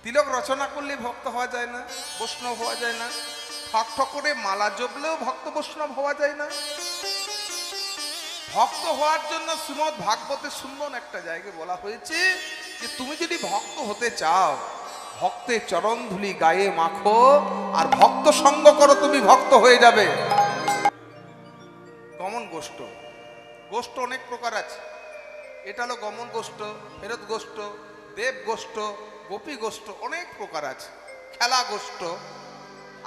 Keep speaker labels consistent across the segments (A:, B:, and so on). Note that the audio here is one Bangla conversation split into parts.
A: তিলক রচনা করলে ভক্ত হওয়া যায় না, বৈষ্ণব হওয়া যায় না। ঠক ঠক করে মালা জপলেও ভক্ত বৈষ্ণব হওয়া যায় না। ভক্ত হওয়ার জন্য শ্রীমদ্ ভাগবতে সুন্দর একটা জায়গায় বলা হয়েছে যে তুমি যদি ভক্ত হতে চাও, ভক্তের চরণ ধুলি গায়ে মাখো আর ভক্ত সঙ্গ করো, তুমি ভক্ত হয়ে যাবে। গমন গোষ্ঠ, গোষ্ঠ অনেক প্রকার আছে। এটা হলো গমন গোষ্ঠ, ফেরত গোষ্ঠ, দেব গোষ্ঠ, গোপী গোষ্ঠ, অনেক প্রকার আছে। খেলা গোষ্ঠ।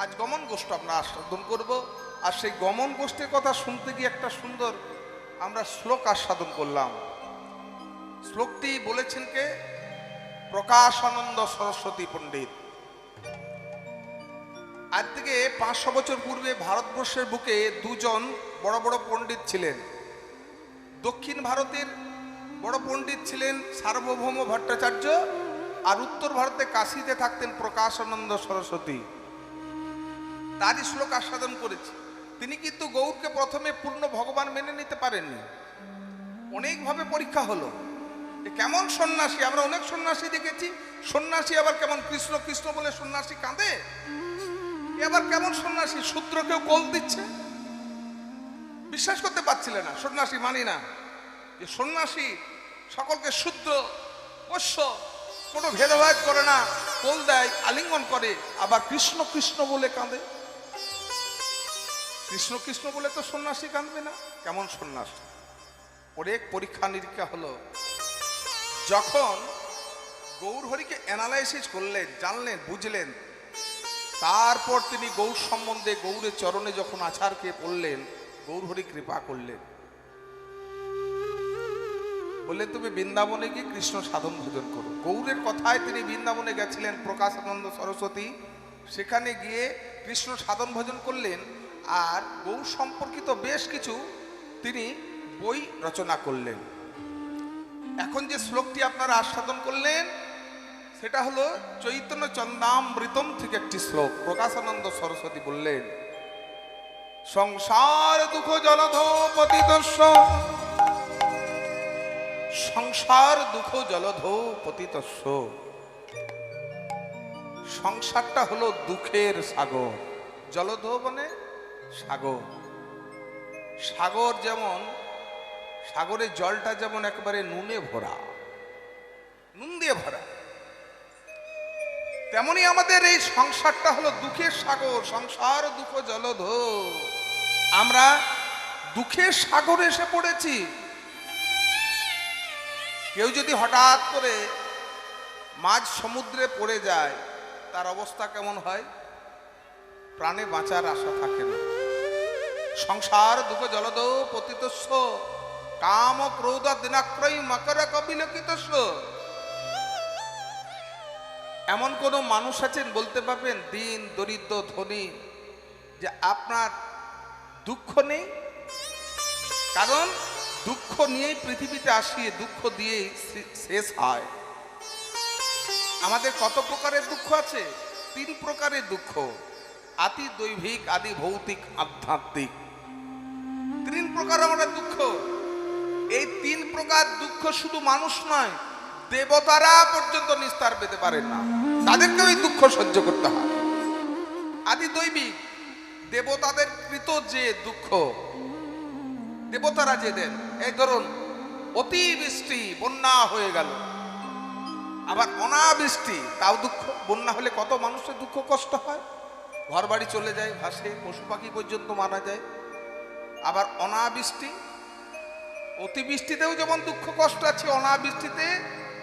A: আজ গমন গোষ্ঠ আমরা আস্বাদন করব। আর সেই গমন গোষ্ঠীর কথা শুনতে গিয়ে একটা সুন্দর আমরা শ্লোক আস্বাদন করলাম। শ্লোকটি বলেছেন কে? প্রকাশানন্দ সরস্বতী পণ্ডিত। আজ থেকে 500 বছর পূর্বে ভারতবর্ষের বুকে দুজন বড় বড় পণ্ডিত ছিলেন। দক্ষিণ ভারতের বড় পণ্ডিত ছিলেন সার্বভৌম ভট্টাচার্য, আর উত্তর ভারতে কাশীতে থাকতেন প্রকাশানন্দ সরস্বতী। তারই শ্লোক আস্বাদন করেছি। তিনি কিন্তু গৌরকে প্রথমে পূর্ণ ভগবান মেনে নিতে পারেননি। অনেকভাবে পরীক্ষা হলো। কেমন সন্ন্যাসী, আমরা অনেক সন্ন্যাসী দেখেছি। সন্ন্যাসী আবার কেমন কৃষ্ণ কৃষ্ণ বলে সন্ন্যাসী কাঁদে, এবার কেমন সন্ন্যাসী শূদ্রকেও কোল দিচ্ছে। বিশ্বাস করতে পারছিলেন না। সন্ন্যাসী মানি না, যে সন্ন্যাসী সকলকে শূদ্র বৈশ্য কোনো ভেদাভেদ করে না, কোল দেয়, আলিঙ্গন করে, আবার কৃষ্ণ কৃষ্ণ বলে কাঁদে। কৃষ্ণ কৃষ্ণ বলে তো সন্ন্যাসী কাঁদবে না, কেমন সন্ন্যাসী? অনেক পরীক্ষা নিরীক্ষা হলো। যখন গৌর হরিকে অ্যানালাইসিস করলেন, জানলেন, বুঝলেন, তারপর তিনি গৌর সম্বন্ধে গৌরের চরণে যখন আছাড়কে পড়লেন, গৌর হরি কৃপা করলেন। বললেন তুমি বৃন্দাবনে গিয়ে কৃষ্ণ সাধন ভোজন করো। গৌরের কথায় তিনি বৃন্দাবনে গেছিলেন, প্রকাশানন্দ সরস্বতী। সেখানে গিয়ে কৃষ্ণ সাধন ভোজন করলেন, আর গৌর সম্পর্কিত বেশ কিছু তিনি বই রচনা করলেন। এখন যে শ্লোকটি আপনারা আস্বাদন করলেন সেটা হলো চৈতন্য চন্দামৃতম থেকে একটি শ্লোক। প্রকাশানন্দ সরস্বতী বললেন, সংসার দুঃখ জলধো পতিতস্য, সংসার দুঃখ জলধো পতিতস্য। সংসারটা হলো দুঃখের সাগর। জলধো মানে সাগর। সাগর যেমন, সাগরের জলটা যেমন একেবারে নুনে ভরা, নুন দিয়ে ভরা, তেমনি আমাদের এই সংসারটা হলো দুঃখের সাগর। সংসার দুঃখ জলধো। আমরা দুঃখের সাগরে এসে পড়েছি। কেউ যদি হঠাৎ করে মাঝ সমুদ্রে পড়ে যায়, তার অবস্থা কেমন হয়? প্রাণে বাঁচার আশা থাকে না। সংসার দুঃখ জলধো পতিতস্য, কাম ক্রোধ দিনাক্রয়ী মকর কপিলকিতস্য। এমন কোন মানুষ আছেন বলতে পারবেন দিন দরিদ্র ধনী যে আপনার দুঃখ নেই? কারণ দুঃখ নিয়েই পৃথিবীতে আসিয়ে, দুঃখ দিয়েই শেষ হয়। আমাদের কত প্রকারের দুঃখ আছে? 3 প্রকারের দুঃখ। আতি দৈভিক, আদি ভৌতিক, আধ্যাত্মিক। 3 প্রকার আমাদের দুঃখ। এই 3 প্রকার দুঃখ শুধু মানুষ নয়, দেবতারা পর্যন্ত নিস্তার পেতে পারেন না, তাদেরকেও এই দুঃখ সহ্য করতে হয়। আদি দৈবিক, দেবতাদের কৃত যে দুঃখ, দেবতারা যে দেন। এই ধরুন অতিবৃষ্টি, বন্যা হয়ে গেল, আবার অনাবৃষ্টি, তাও দুঃখ। বন্যা হলে কত মানুষের দুঃখ কষ্ট হয়, ঘর বাড়ি চলে যায়, ভাসে, পশু পাখি পর্যন্ত মারা যায়। আবার অনাবৃষ্টি, অতিবৃষ্টিতেও যেমন দুঃখ কষ্ট আছে, অনাবৃষ্টিতে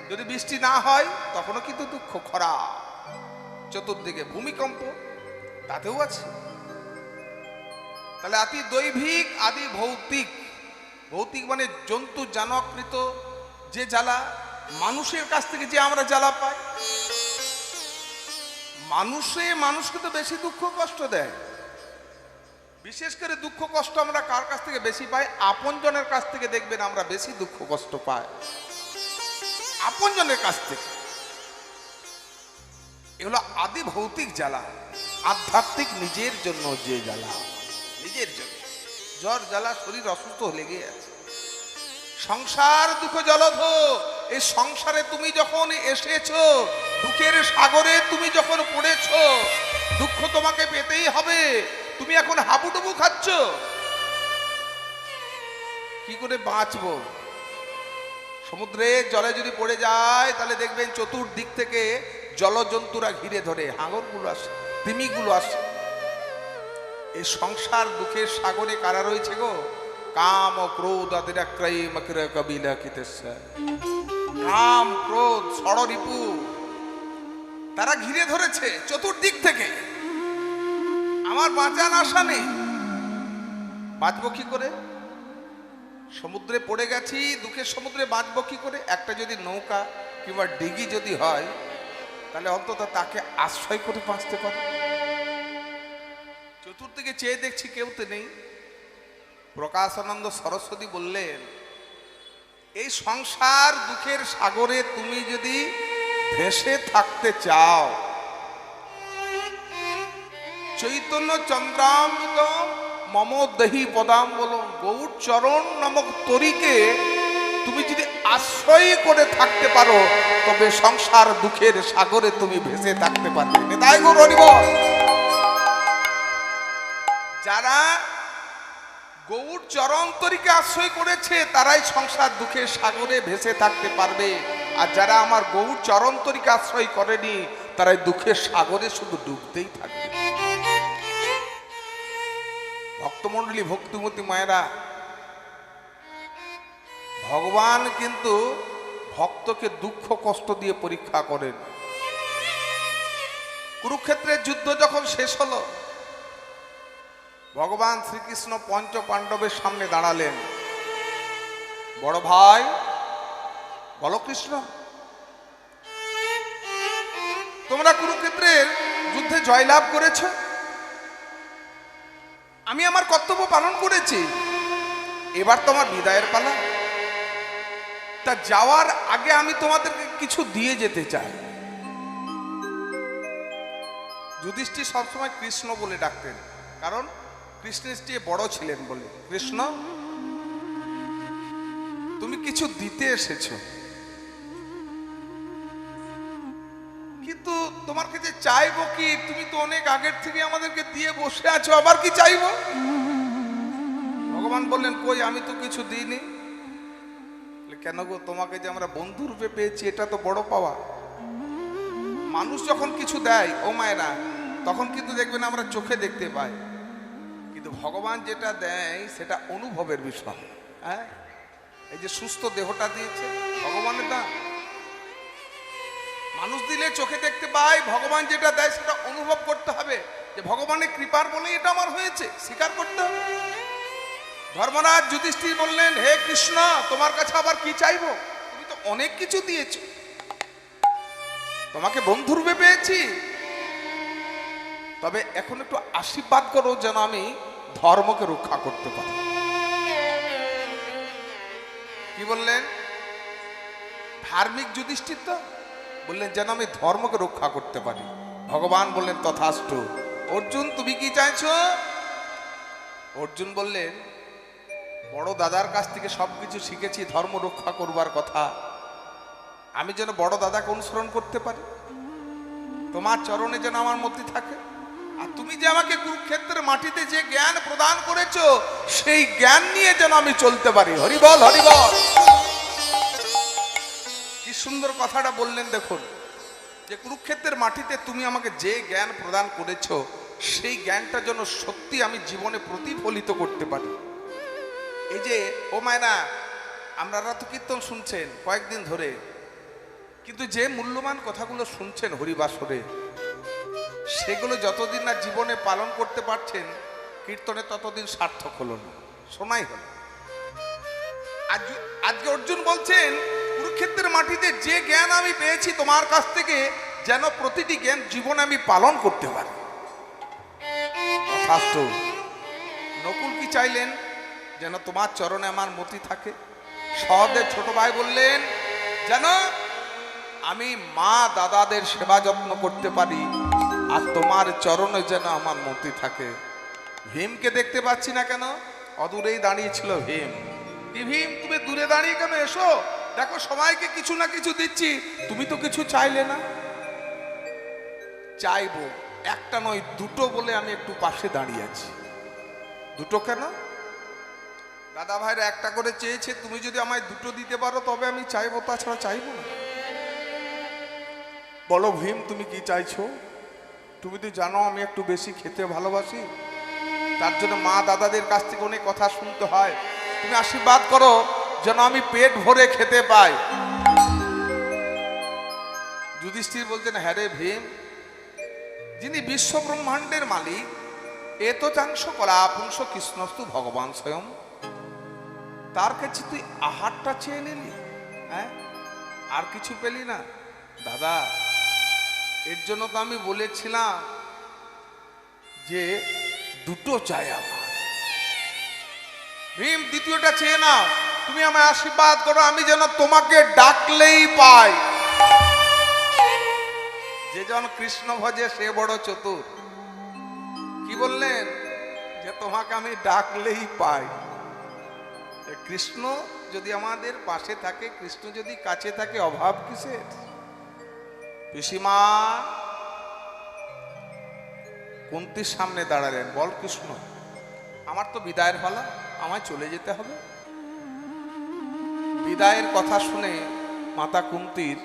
A: যদি বৃষ্টি না হয় তখনও কিন্তু দুঃখ। খরা, চতুর্দিকে ভূমিকম্প, তাতেও আছে। তাহলে আতি দৈভিক, আদি ভৌতিক। ভৌতিক মানে জন্তু জানকৃত যে জ্বালা, মানুষের কাছ থেকে যে আমরা জ্বালা পাই। মানুষকে তো বেশি দুঃখ কষ্ট দেয়। বিশেষ করে দুঃখ কষ্ট আমরা কার কাছ থেকে বেশি পাই? আপনজনের কাছ থেকে দেখবেন আমরা বেশি দুঃখ কষ্ট পাই, আপনজনের কাছ থেকে। এগুলো আদি ভৌতিক জ্বালা। আধ্যাত্মিক নিজের জন্য যে জ্বালা, নিজের জন্য। জ্বর জ্বালা, শরীর অসুস্থ লেগে আছে। সংসার দুঃখ জলধো। এই সংসারে তুমি যখন এসেছো, দুঃখের সাগরে তুমি যখন পড়েছ, দুঃখ তোমাকে পেতেই হবে। তুমি এখন হাবুডুবু খাচ্ছ, কি করে বাঁচবো? সমুদ্রে জলে যদি পড়ে যায় তাহলে দেখবেন চতুর্দিক থেকে জলজন্তুরা ঘিরে ধরে, হাঙরগুলো আসে, তিমিগুলো আসে। এই সংসার দুঃখের সাগরে কারা রয়েছে গো? কাম ও ক্রোধ আদিরাক্রাই মকরা কবিলা কিতেছে। কাম ক্রোধ ষড়রিপু তারা ঘিরে ধরেছে চতুর্দিক থেকে। আমার বাঁচার আশা নেই, বাঁচবো কি করে? সমুদ্রে পড়ে গেছি, দুঃখের সমুদ্রে বাঁচবো কি করে? একটা যদি নৌকা কিংবা ডিগি যদি হয় তাহলে অন্তত তাকে আশ্রয় করে বাঁচতে পারে। চতুর্দিকে চেয়ে দেখছি কেউ তো নেই। প্রকাশানন্দ সরস্বতী বললেন, এই সংসার দুঃখের সাগরে তুমি যদি ভেসে থাকতে চাও, চৈতন্য চন্দ্রামৃত মম দেহি পদাম বলো গৌর চরণ নামক তরিকে তুমি যদি আশ্রয় করে থাকতে পারো, তবে সংসার দুঃখের সাগরে তুমি ভেসে থাকতে পারবে। নেতাই গৌর হরি বল। যারা গৌর চরণ তরিকে আশ্রয় করেছে তারাই সংসার দুঃখের সাগরে ভেসে থাকতে পারবে, আর যারা আমার গৌর চরণ তরিকে আশ্রয় করেনি তারাই দুঃখের সাগরে শুধু ডুবতেই থাকবে। ভক্তমণ্ডলী, ভক্তিমতী মায়েরা, ভগবান কিন্তু ভক্তকে দুঃখ কষ্ট দিয়ে পরীক্ষা করেন। কুরুক্ষেত্রের যুদ্ধ যখন শেষ হলো, ভগবান শ্রীকৃষ্ণ পঞ্চ পাণ্ডবের সামনে দাঁড়ালেন। বড় ভাই বলো কৃষ্ণ, তোমরা কুরুক্ষেত্রের যুদ্ধে জয়লাভ করেছ, আমি আমার কর্তব্য পালন করেছি, এবার তোমার বিদায়ের পালা। তা যাওয়ার আগে আমি তোমাদেরকে কিছু দিয়ে যেতে চাই। যুধিষ্ঠির সবসময় কৃষ্ণ বলে ডাকতেন, কারণ কৃষ্ণের চেয়ে বড় ছিলেন বলে। কৃষ্ণ, তুমি কিছু দিতে এসেছো, কিন্তু তোমার কাছে চাইবো কি? তুমি তো অনেক আগের থেকে আমাদেরকে দিয়ে বসে আছো, আবার কি চাইবো? ভগবান বললেন, কই আমি তো কিছু দিইনি। কেন গো? তোমাকে যে আমরা বন্ধু রূপে পেয়েছি, এটা তো বড় পাওয়া। মানুষ যখন কিছু দেয় ও মায়েরা, তখন কিন্তু দেখবেন আমরা চোখে দেখতে পাই, কিন্তু ভগবান যেটা দেয় সেটা অনুভবের বিষয়। হ্যাঁ, এই যে সুস্থ দেহটা দিয়েছে ভগবানের দান। মানুষ দিলে চোখে দেখতে পাই, ভগবান যেটা দেয় সেটা অনুভব করতে হবে, যে ভগবানের কৃপার বলে এটা আমার হয়েছে, স্বীকার করতে হবে। ধর্মরাজ যুধিষ্ঠির বললেন, হে কৃষ্ণ, তোমার কাছে আবার কি চাইবো? তুমি তো অনেক কিছু দিয়েছো, তোমাকে বন্ধুরূপে পেয়েছি, তবে এখন একটু আশীর্বাদ করো যেন আমি ধর্মকে রক্ষা করতে পারি। কি বললেন? ধার্মিক যুধিষ্ঠির তো বললেন যেন আমি ধর্মকে রক্ষা করতে পারি। ভগবান বললেন, তথাস্তু। অর্জুন, তুমি কি চাইছো? অর্জুন বললেন, বড় দাদার কাছ থেকে সবকিছু শিখেছি ধর্ম রক্ষা করবার কথা, আমি যেন বড় দাদাকে অনুসরণ করতে পারি, তোমার চরণে যেন আমার মতি থাকে, আর তুমি যে আমাকে কুরুক্ষেত্রের মাটিতে যে জ্ঞান প্রদান করেছো সেই জ্ঞান নিয়ে যেন আমি চলতে পারি। হরি বল, হরি বল। কি সুন্দর কথাটা বললেন দেখুন, যে কুরুক্ষেত্রের মাটিতে তুমি আমাকে যে জ্ঞান প্রদান করেছো সেই জ্ঞানটা যেন সত্যি আমি জীবনে প্রতিফলিত করতে পারি। এই যে ও মায়না, আপনারা তো কীর্তন শুনছেন কয়েকদিন ধরে, কিন্তু যে মূল্যবান কথাগুলো শুনছেন হরিবাসরে, সেগুলো যতদিন না জীবনে পালন করতে পারছেন, কীর্তনে ততদিন সার্থক হলো না, শোনাই হলো। আজকে অর্জুন বলছেন, কুরুক্ষেত্রের মাটিতে যে জ্ঞান আমি পেয়েছি তোমার কাছ থেকে, যেন প্রতিটি জ্ঞান জীবনে আমি পালন করতে পারি। নকুল কি চাইলেন? যেন তোমার চরণে আমার মতি থাকে। সহদেব ছোট ভাই বললেন, যেন আমি মা দাদাদের সেবা যত্ন করতে পারি, আর তোমার চরণে যেন আমার মতি থাকে। ভীমকে দেখতে পাচ্ছি না কেন? অদূরেই দাঁড়িয়ে ছিল ভীম। কি ভীম, তুমি দূরে দাঁড়িয়ে কেন? এসো, দেখো সবাইকে কিছু না কিছু দিচ্ছি, তুমি তো কিছু চাইলে না। চাইবো, একটা নয় দুটো বলে আমি একটু পাশে দাঁড়িয়ে আছি। দুটো কেন? দাদা ভাইরা একটা করে চেয়েছে, তুমি যদি আমায় দুটো দিতে পারো তবে আমি চাইবো, তাছাড়া চাইবো না। বলো ভীম, তুমি কি চাইছো? তুমি তো জানো আমি একটু বেশি খেতে ভালোবাসি, তার জন্য মা দাদাদের কাছ থেকে অনেক কথা শুনতে হয়। তুমি আশীর্বাদ করো যেন আমি পেট ভরে খেতে পাই। যুধিষ্ঠির বলছেন, হ্যাঁ রে ভীম, যিনি বিশ্ব ব্রহ্মাণ্ডের মালিক, এত চাংশ কলা পুংস কৃষ্ণস্তু ভগবান স্বয়ং, তার কাছে তুই আহারটা চেয়ে নিলি, হ্যাঁ, আর কিছু পেলি না? দাদা, এর জন্য তো আমি বলেছিলাম যে দুটো চাই আমার। ভীম, দ্বিতীয়টা চেয়ে নাও। তুমি আমায় আশীর্বাদ করো আমি যেন তোমাকে ডাকলেই পাই। যে জন কৃষ্ণ ভজে সে বড় চতুর। কি বললেন? যে তোমাকে আমি ডাকলেই পাই। কৃষ্ণ যদি আমাদের পাশে থাকে, কৃষ্ণ যদি কাছে থাকে, অভাব কিসের? পিসিমা কুন্তির সামনে দাঁড়ালেন, বল কৃষ্ণ, আমার তো বিদায়ের পালা, আমায় চলে যেতে হবে। বিদায়ের কথা শুনে মাতা কুন্তির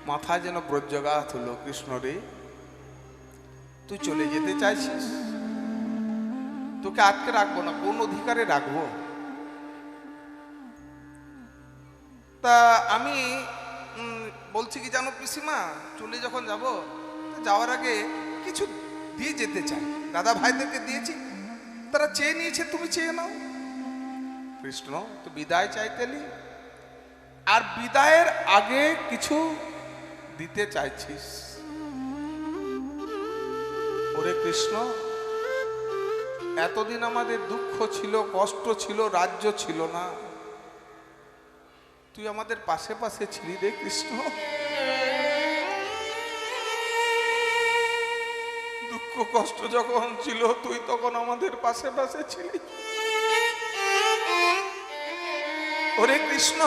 A: মাথায় যেন বজ্রঘাত হলো। কৃষ্ণ রে, তুই চলে যেতে চাইছিস, তোকে আটকে রাখবো না, কোন অধিকারে রাখবো? তা আমি বলছি কি জানো পিসিমা, চলে যখন যাব, যাওয়ার আগে কিছু দিয়ে যেতে চাই। দাদা ভাইদেরকে দিয়েছি, তারা চেয়ে নিয়েছে, তুমি চেয়ে নাও। কৃষ্ণ, তো বিদায় চাইতেলি, আর বিদায়ের আগে কিছু দিতে চাইছিস? ওরে কৃষ্ণ, এতদিন আমাদের দুঃখ ছিল, কষ্ট ছিল, রাজ্য ছিল না, তুই আমাদের পাশে পাশে ছিলি রে কৃষ্ণ। দুঃখ কষ্ট যখন ছিল তুই তখন আমাদের পাশে পাশে ছিলি। ওরে কৃষ্ণ,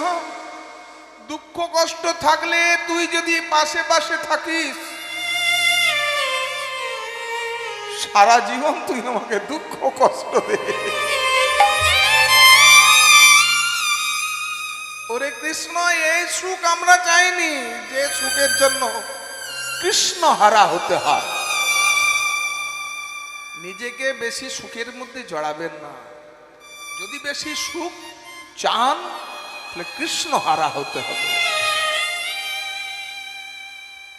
A: দুঃখ কষ্ট থাকলে তুই যদি পাশে পাশে থাকিস, সারা জীবন তুই আমাকে দুঃখ কষ্ট দে। ওরে কৃষ্ণ, এই সুখ আমরা চাইনি যে সুখের জন্য কৃষ্ণ হারা হতে হয়। নিজেকে বেশি সুখের মধ্যে জড়াবেন না। যদি বেশি সুখ চান তাহলে কৃষ্ণ হারা হতে হবে।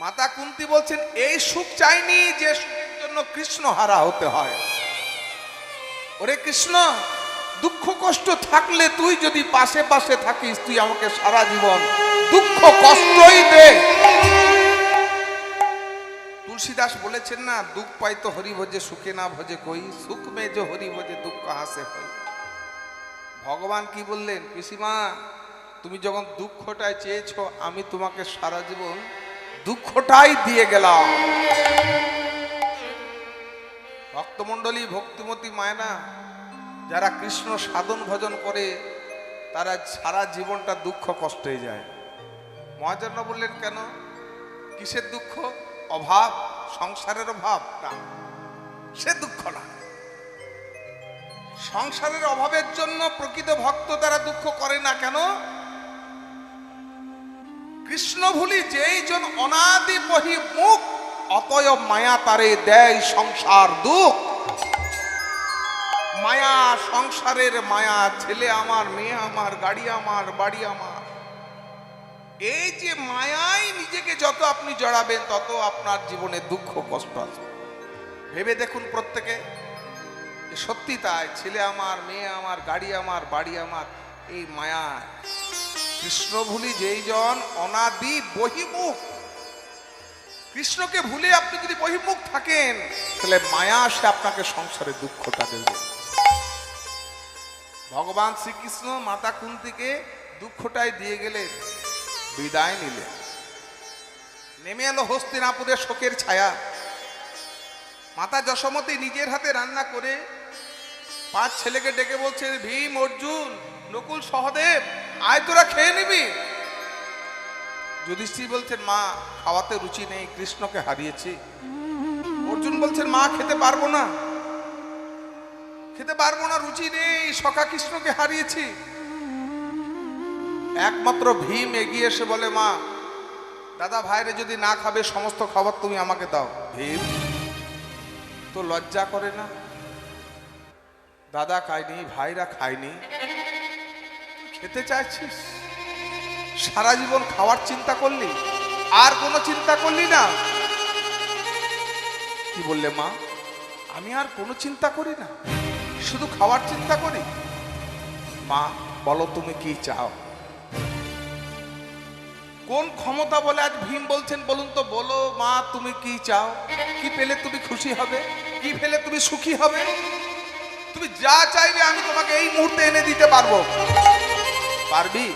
A: মাতা কুন্তি বলছেন, এই সুখ চাইনি যে সুখের জন্য কৃষ্ণ হারা হতে হয়। ওরে কৃষ্ণ, দুঃখ কষ্ট থাকলে তুই যদি পাশে পাশে থাকিস, তুই আমাকে সারা জীবন দুঃখ কষ্টই দে। তুলসীদাস বলেছেন না, দুঃখ পাই তো হরি ভজে সুখে না ভজে কই, সুখ মে যে হরি ভজে দুঃখ হাসে হই। ভগবান কি বললেন? পিসিমা, তুমি যখন দুঃখটাই চেয়েছো, আমি তোমাকে সারা জীবন দুঃখটাই দিয়ে গেলাম। ভক্তমণ্ডলী, ভক্তিমতী মায়না, যারা কৃষ্ণ সাধন ভজন করে তারা সারা জীবনটা দুঃখ কষ্টে যায়। মহাজন্য বললেন, কেন? কিসের দুঃখ? অভাব, সংসারের অভাব না, সে দুঃখ না। সংসারের অভাবের জন্য প্রকৃত ভক্ত তারা দুঃখ করে না। কেন? কৃষ্ণ ভুলি যেই জন অনাদি বহির্মুখ, অতএব মায়া তারে দেয় সংসার দুঃখ। মায়া, সংসারের মায়া, ছেলে আমার, মেয়ে আমার, গাড়ি আমার, বাড়ি আমার, এই যে মায়ায় নিজেকে যত আপনি জড়াবেন তত আপনার জীবনে দুঃখ কষ্ট আছে। ভেবে দেখুন প্রত্যেকে, সত্যি তাই। ছেলে আমার, মেয়ে আমার, গাড়ি আমার, বাড়ি আমার, এই মায়া। কৃষ্ণ ভুলি যেই জন অনাদি বহির্মুখ, কৃষ্ণকে ভুলে আপনি যদি বহির্মুখ থাকেন তাহলে মায়া আসে আপনাকে সংসারে দুঃখটা দেবে। ভগবান শ্রীকৃষ্ণ মাতা কুন্তিকে দুঃখটাই দিয়ে গেলেন, বিদায় নিলেন। নেমে এলো হস্তিনাপুরের শোকের ছায়া। মাতা যশোমতী নিজের হাতে রান্না করে 5 ছেলেকে ডেকে বলছে, ভীম, অর্জুন, নকুল, সহদেব, আয় তোরা খেয়ে নিবি। যুধিষ্ঠির বলছেন, মা, খাওয়াতে রুচি নেই, কৃষ্ণকে হারিয়েছি, অর্জুন বলছেন মা খেতে পারবো না, খেতে পারবো না, রুচি নেই, সখা কৃষ্ণকে হারিয়েছি। একমাত্র ভীম এগিয়ে এসে বলে মা দাদা ভাইরে যদি না খাবে সমস্ত খাবার তুমি আমাকে দাও। ভীম তো লজ্জা করে না, দাদা খায়নি ভাইরা খায়নি, খেতে চাইছিস, সারা জীবন খাওয়ার চিন্তা করলি, আর কোনো চিন্তা করলি না? কি বললে মা? আমি আর কোনো চিন্তা করি না, শুধু খাওয়ার চিন্তা করি। মা বলো তুমি কি চাও? কোন ক্ষমতা বলে আজ ভীম বলছেন বলুন তো? বলো মা তুমি কি চাও? কি পেলে তুমি খুশি হবে? কি পেলে তুমি সুখী হবে? তুমি যা চাইবে আমি তোমাকে এই মুহূর্তে এনে দিতে পারবো। পারবি?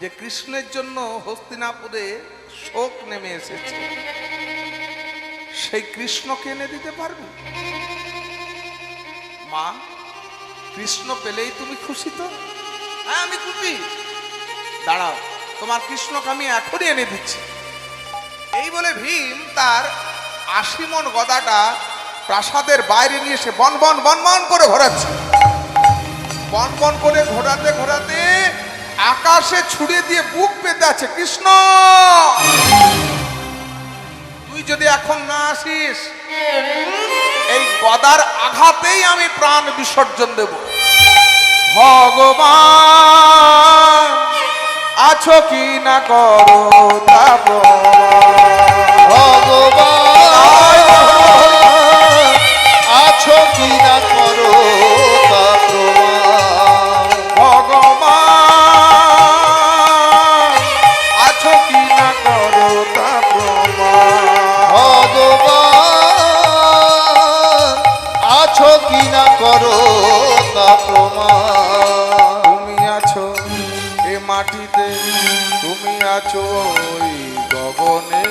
A: যে কৃষ্ণের জন্য হস্তিনাপুরে শোক নেমে এসেছে, সেই কৃষ্ণকে এনে দিতে পারবি? মা কৃষ্ণ পেলেই তুমি খুশি তো? হ্যাঁ আমি খুশি। দাঁড়াও, তোমার কৃষ্ণকে আমি এখনই এনে দিচ্ছি। এই বলে ভীম তার 80 মণ গদাটা প্রাসাদের বাইরে নিয়ে এসে বন বন বন বন করে ঘোরাচ্ছে। বন বন করে ঘোরাতে ঘোরাতে আকাশে ছুড়ে দিয়ে বুক পেতে আছে, কৃষ্ণ তুই যদি এখন না আসিস এই গদার আঘাতেই আমি প্রাণ বিসর্জন দেব। ভগবান আছো কি না করো তা
B: ভগবান আছো কি না করো তা প্রমাণ।
A: ভগবান আছো কি না করো তা প্রমাণ।
B: ভগবান আছো কি না করো তা প্রমাণ।
A: তুমি আছো এ মাটিতে, তুমি আছো ওই গগনে,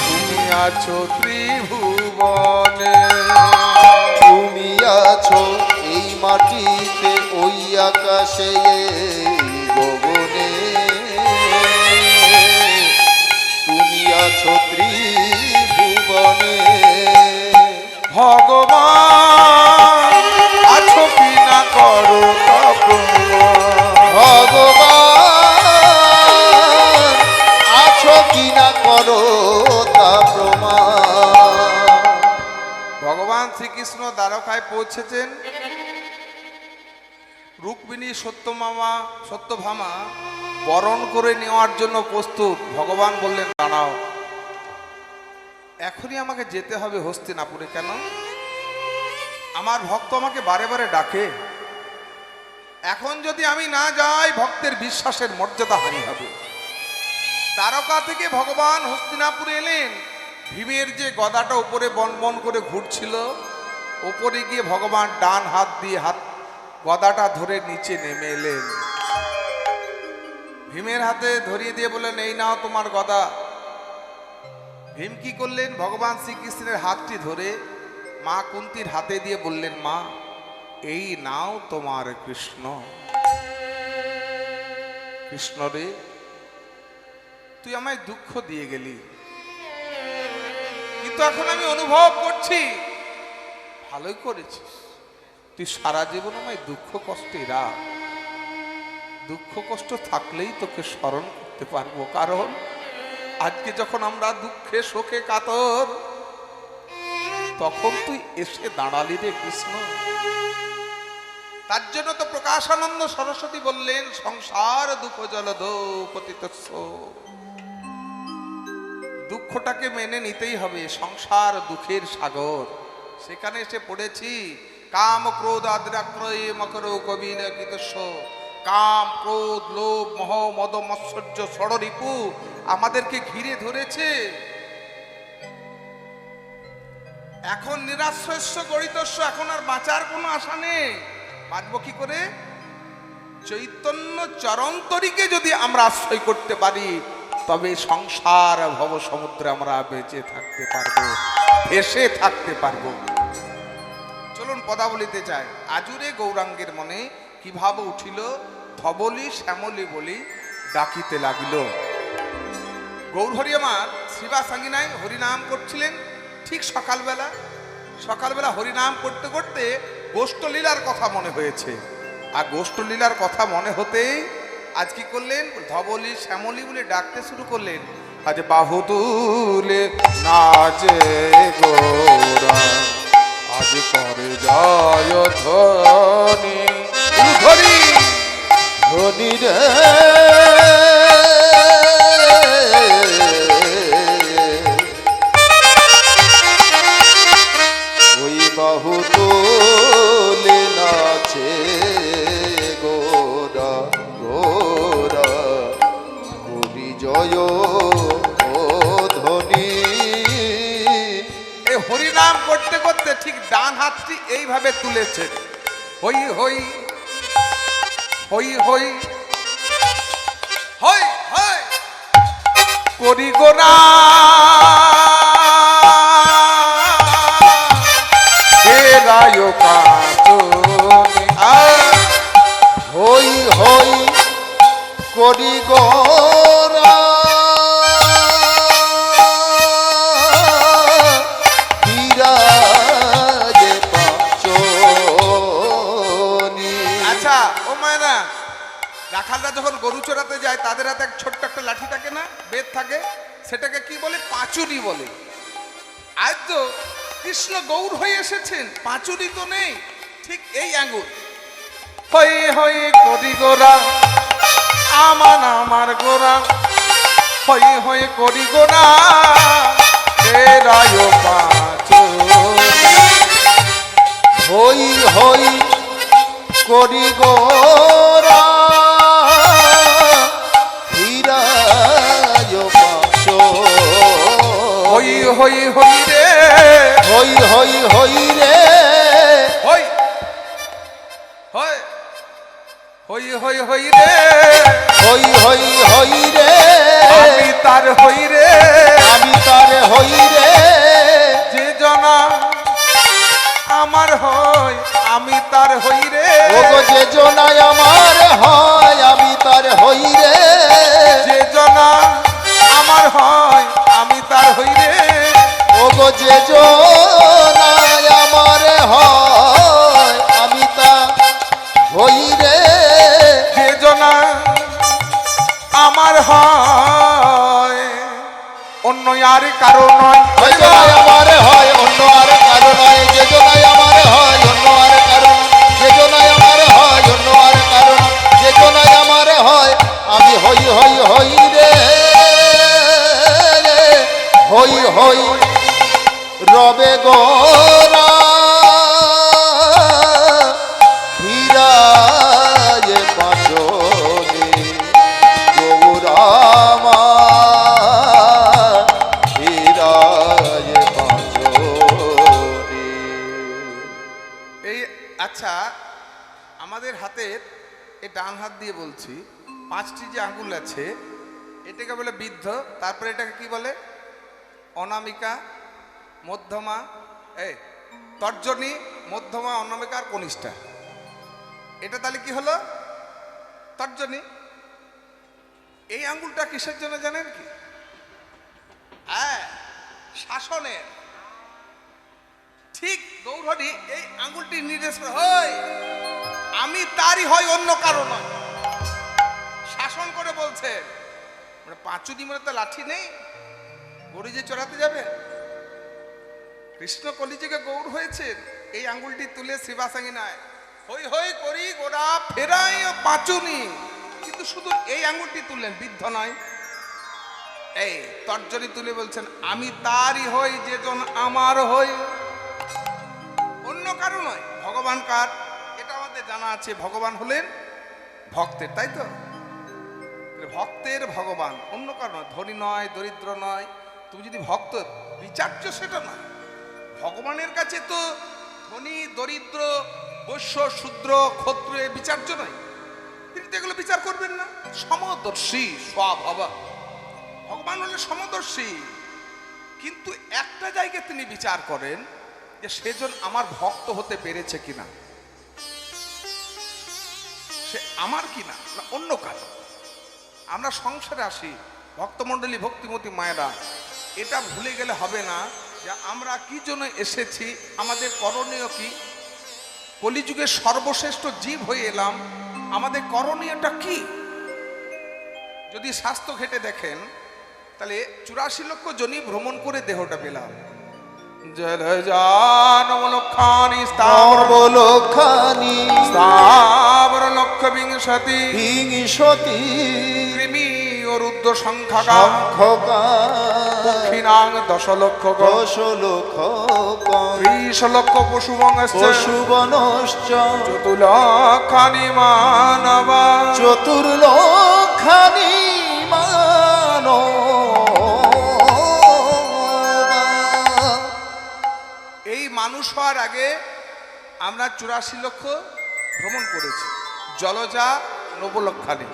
A: তুমি আছো ত্রিভুবনে।
B: তুমি আছো এই মাটিতে ওই আকাশে এই গগনে, তুমি আছো ত্রিভুবনে।
A: ভগবান আছো কি না করো তা প্রমাণ।
B: ভগবান আছো কি না করো তা প্রমাণ।
A: ভগবান শ্রীকৃষ্ণ দ্বারকায় পৌঁছেছেন। রুক্মিণী সত্যভামা বরণ করে নেওয়ার জন্য প্রস্তুত। ভগবান বললেন দাঁড়াও, এখনই আমাকে যেতে হবে হস্তিনাপুরে। কেন? আমার ভক্ত আমাকে বারে বারে ডাকে, এখন যদি আমি না যাই ভক্তের বিশ্বাসের মর্যাদা হানি হবে। দ্বারকা থেকে ভগবান হস্তিনাপুরে এলেন। ভীমের যে গদাটা উপরে বন বন করে ঘুরছিল, উপরে গিয়ে ভগবান ডান হাত দিয়ে গদাটা ধরে নিচে নেমে এলেন। ভীমের হাতে ধরিয়ে দিয়ে বললেন এই নাও তোমার গদা। ভীম কি করলেন? ভগবান শ্রীকৃষ্ণের হাতটি ধরে মা কুন্তির হাতে দিয়ে বললেন মা এই নাও তোমার কৃষ্ণ। কৃষ্ণ রে, তুই আমায় দুঃখ দিয়ে গেলি, কিন্তু এখন আমি অনুভব করছি ভালোই করেছিস। তুই সারা জীবন আমায় দুঃখ কষ্টে রাখ। দুঃখ কষ্ট থাকলেই তোকে স্মরণ করতে পারবো, কারণ আজকে যখন আমরা দুঃখে শোকে কাতর, তখন তুই এসে দাঁড়ালি রে কৃষ্ণ। তার জন্য তো প্রকাশানন্দ সরস্বতী বললেন সংসার দুঃখ জলদ পতিতস্য। দুঃখটাকে মেনে নিতেই হবে, সংসার দুঃখের সাগর। সেখানে এসে পড়েছি কাম ক্রোধ আদ্রাক্রয়ে মকর কবিন কীতস্য। কাম ক্রোধ লোভ মোহ মদ মৎসর্য ষড়রিপু আমাদেরকে ঘিরে ধরেছে। এখন নিরাশ্রয়স্য গরিতস্য, এখন আর বাঁচার কোনো আশা নেই। বাঁচবো কি করে? চৈতন্য চরন্তরীকে যদি আমরা আশ্রয় করতে পারি তবে সংসার ভব সমুদ্রে আমরা বেঁচে থাকতে পারবো, এসে থাকতে পারবো। চলুন পদাবলিতে চাই। আজুরে গৌরাঙ্গের মনে কিভাবে উঠিল, ধবলি শ্যামলি বলি ডাকিতে লাগিল। গৌরহরি আমার শ্রীবাসাঙ্গিনায় হরিনাম করছিলেন ঠিক সকালবেলা। সকালবেলা হরিনাম করতে করতে গোষ্ঠলীলার কথা মনে হয়েছে। আর গোষ্ঠলীলার কথা মনে হতেই আজ কি করলেন, ধবলি শ্যামলি বলে ডাকতে শুরু করলেন। আজ বাহু তুলে নাচে গোরা, আজ করে জয় ধ্বনি ধরি
B: ধনী রে ওই বাহু তোলে নাচে গোরা গোরা, করি জয় ও ধনী।
A: এই হরিনাম করতে করতে ঠিক ডান হাতটি এইভাবে তুলেছে, হই হই হই হই হই হই করি গোনা হে রায় কাচনি।
B: হই হই করি গোরা, বিরাজে পাঁচনি।
A: আচ্ছা ও মায়না, রাখালরা যখন গরু চড়াতে যায় তাদের হাতে এক ছোট্ট একটা লাঠি থাকে না, বেদ থাকে, সেটাকে কি বলে? পাঁচুরি বলে। আজ তো কৃষ্ণ গৌর হয়ে এসেছেন, পাঁচুরি তো নেই, ঠিক এই আঙ্গুল হই হই করি গোরা আমার আমার গোরা, হই হই করি গোরা হে রায় পাঁচুরি।
B: হই হই করি গোরা, বিরাজ পাঁচনি।
A: হই হই হই রে
B: হই হই হই রে
A: হই হই হই হই হই রে
B: হই হই হই রে,
A: আমি তার হই রে,
B: আমি তার হই রে,
A: যে জনা আমার হয় আমি তার হই রে,
B: ওগো যে জনায় আমার হয় আমি তার হই রে,
A: যে জনা আমার হয় আমি তার হই রে,
B: ওগো যে জনায় আমার হয় আমি তার হই রে,
A: যে জনা আমার হয় অন্য আর কারো নয়।
B: যে জনায় আমার হয় অন্য আর কারো নয়, যে জনায় আমার হয় অন্য আর কারো নয়, যে জনায় আমার হয় অন্য আর কারো নয়, যে জনায় আমার হয় আমি হই হই হই রে, হই হই রবে গোরা, বিরাজে পাঁচনি গৌরামা, বিরাজে পাঁচনি।
A: এই আচ্ছা, আমাদের হাতের এই ডান হাত দিয়ে বলছি, পাঁচটি যে আঙ্গুল আছে এটাকে বলে বৃদ্ধ, তারপরে এটাকে কি বলে? অনামিকা, মধ্যমা, এই তর্জনী, মধ্যমা, অনামিকা আর কনিষ্ঠা। এটা তাহলে কি হলো? তর্জনী। এই আঙ্গুলটা কিসের জন্য জানেন কি? হ্যাঁ, শাসনের। ঠিক গৌরহরি এই আঙ্গুলটি নির্দেশ করে, হয় আমি তারই হয় অন্য কারো নয়, শাসন করে বলছে। মানে পাঁচুদি মানে তো লাঠি নেই, গরু যে চড়াতে যাবে। কৃষ্ণ কলিযুগে গৌর হয়েছেন, এই আঙ্গুলটি তুলে শ্রীবাসাঙ্গিনায় হই হই করি গোড়া ফেরাই পাঁচুনি, কিন্তু শুধু এই আঙ্গুলটি তুললেন, বৃদ্ধ নয়। এই তর্জনী তুলে বলছেন আমি তারই হই যে জন আমার হই, অন্য কারো নয়। ভগবান কার? এটা আমাদের জানা আছে, ভগবান হলেন ভক্তের, তাই তো? ভক্তের ভগবান, অন্য কারো নয়, ধনী নয়, দরিদ্র নয়। তুমি যদি ভক্ত বিচার্য সেটা না, ভগবানের কাছে তো ধনী দরিদ্র বৈশ্য শূদ্র ক্ষত্র বিচার্য নয়, তিনি তো এগুলো বিচার করবেন না। সমদর্শী স্বভাব, ভগবান হলে সমদর্শী, কিন্তু একটা জায়গায় তিনি বিচার করেন যে সেজন আমার ভক্ত হতে পেরেছে কিনা, সে আমার কিনা না অন্য কারো। আমরা সংসারে আসি, ভক্তমণ্ডলী, ভক্তিমতী মায়েরা, এটা ভুলে গেলে হবে না যে আমরা কি জন্য এসেছি, আমাদের করণীয় কি। কলিযুগের সর্বশ্রেষ্ঠ জীব হয়ে এলাম, আমাদের করণীয়টা কি? যদি স্বাস্থ্য ঘেটে দেখেন তাহলে 84 লক্ষ জনি ভ্রমণ করে দেহটা পেলাম। জলজানবলক্ষানি
B: নবলক্ষানি
A: স্থাবর লক্ষ বিংশতি
B: বিংশতি
A: কৃমি ও রুদ্র সংখ্যাকা
B: সংখ্যকা
A: পক্ষিণাং 10 লক্ষ
B: 10 লক্ষ
A: 30 লক্ষ পশুবংশ্চ
B: পশুবনশ্চ
A: চতুর্লক্ষানি মানবা
B: চতুর্লক্ষানি মানবা।
A: এই মানুষ হওয়ার আগে আমরা 84 লক্ষ ভ্রমণ করেছি। জলজা 90 লক্ষানি।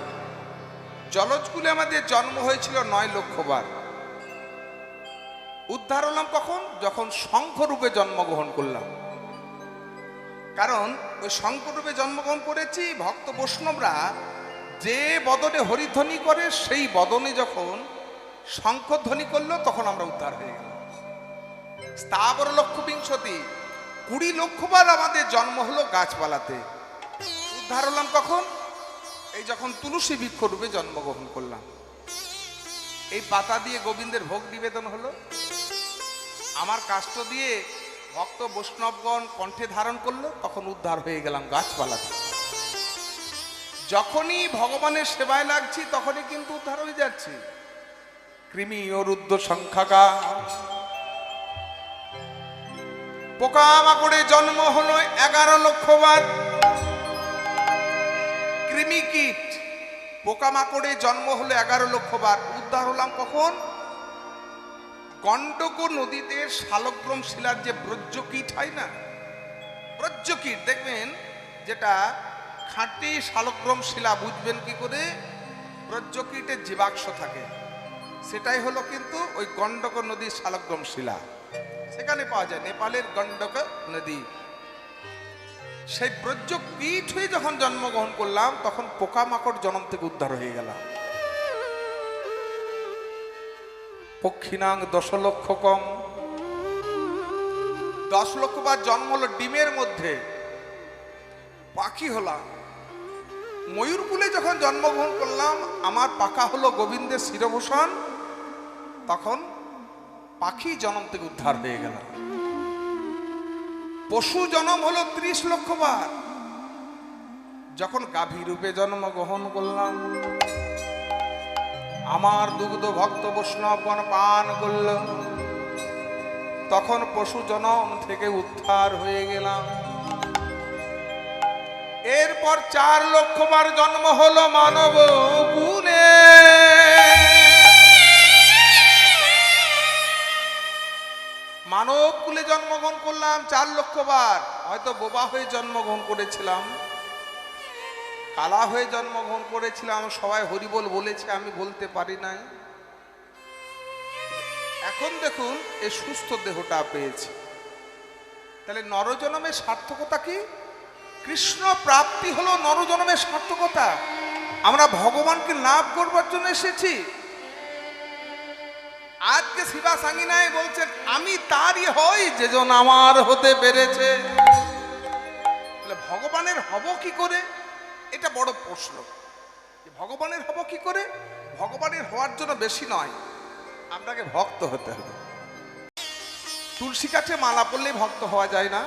A: জলজকুলে আমাদের জন্ম হয়েছিল 9 লক্ষ বার। উদ্ধার হলাম কখন? যখন শঙ্খরূপে জন্মগ্রহণ করলাম। কারণ ওই শঙ্খরূপে জন্মগ্রহণ করেছি, ভক্ত বৈষ্ণবরা যে বদনে হরিধ্বনি করে সেই বদনে যখন শঙ্খধ্বনি করলো তখন আমরা উদ্ধার হয়ে গেলাম। স্থাবর লক্ষ বিংশতি 20 লক্ষ বার আমাদের জন্ম হলো গাছপালাতে। উদ্ধার হলাম কখন? এই যখন তুলসী বৃক্ষ রূপে জন্মগ্রহণ করলাম। এই পাতা দিয়ে গোবিন্দের ভোগ নিবেদন হলো, আমার কাষ্ঠ দিয়ে ভক্ত বৈষ্ণবগণ কণ্ঠে ধারণ করলো, তখন উদ্ধার হয়ে গেলাম গাছপালাতে। যখনই ভগবানের সেবায় লাগছি তখনই কিন্তু উদ্ধার হয়ে যাচ্ছি। কৃমি ও রুদ্র সংখ্যাকা পোকামাকড়ে জন্ম হলো 11 লক্ষ বার। কৃমি কীট পোকামাকড়ে জন্ম হলো 11 লক্ষ বার। উদ্ধার হলাম কখন? গণ্ডক নদীতে শালগ্রাম শিলার যে ব্রজকীট হয় না, ব্রজকীট দেখবেন, যেটা খাঁটি শালগ্রাম শিলা, বুঝবেন কি করে? ব্রজকীটের জীবাশ্ম থাকে, সেটাই হলো কিন্তু ওই গণ্ডক নদীর শালগ্রাম শিলা। সেখানে পাওয়া যায় নেপালের গণ্ডক নদী। সেই ব্রজকীট হয়ে যখন জন্মগ্রহণ করলাম তখন পোকামাকড় জন্ম থেকে উদ্ধার হয়ে গেলাম। পক্ষিণাং 10 লক্ষ কম 10 লক্ষ বার জন্ম হলো ডিমের মধ্যে, পাখি হলাম। ময়ূরকুলে যখন জন্মগ্রহণ করলাম, আমার পাখা হলো গোবিন্দের শিরভূষণ, তখন পাখি জন্ম থেকে উদ্ধার হয়ে গেল। পশু জন্ম হলো 30 লক্ষ বার। যখন গাভী রূপে জন্মগ্রহণ করলাম, আমার দুগ্ধ ভক্ত বৈষ্ণবগণ পান করল, তখন পশু জন্ম থেকে উদ্ধার হয়ে গেলাম। এরপর 4 লক্ষ বার জন্ম হলো মানব কুলে। মানব কুলে জন্মগ্রহণ করলাম 4 লক্ষ বার। হয়তো বোবা হয়ে জন্মগ্রহণ করেছিলাম, কালা হয়ে জন্মগ্রহণ করেছিলাম, সবাই হরিবোল বলেছে, আমি বলতে পারি নাই। এখন দেখুন এই সুস্থ দেহটা পেয়েছি। তাহলে নরজন্মের সার্থকতা কি? কৃষ্ণ প্রাপ্তি হলো নরজন্মের সার্থকতা। আমরা ভগবানকে লাভ করবার জন্য এসেছি। আজকে শিবা সাঙ্গিনায় বলছেন, আমি তারই হই যে জন আমার হতে পেরেছে। ভগবানের হব কি করে? এটা বড় প্রশ্ন। ভগবানের হব কি করে? ভগবানের হওয়ার জন্য বেশি নয়, আপনাকে ভক্ত হতে হবে। তুলসী গাছে মালা পড়লে ভক্ত হওয়া যায় না,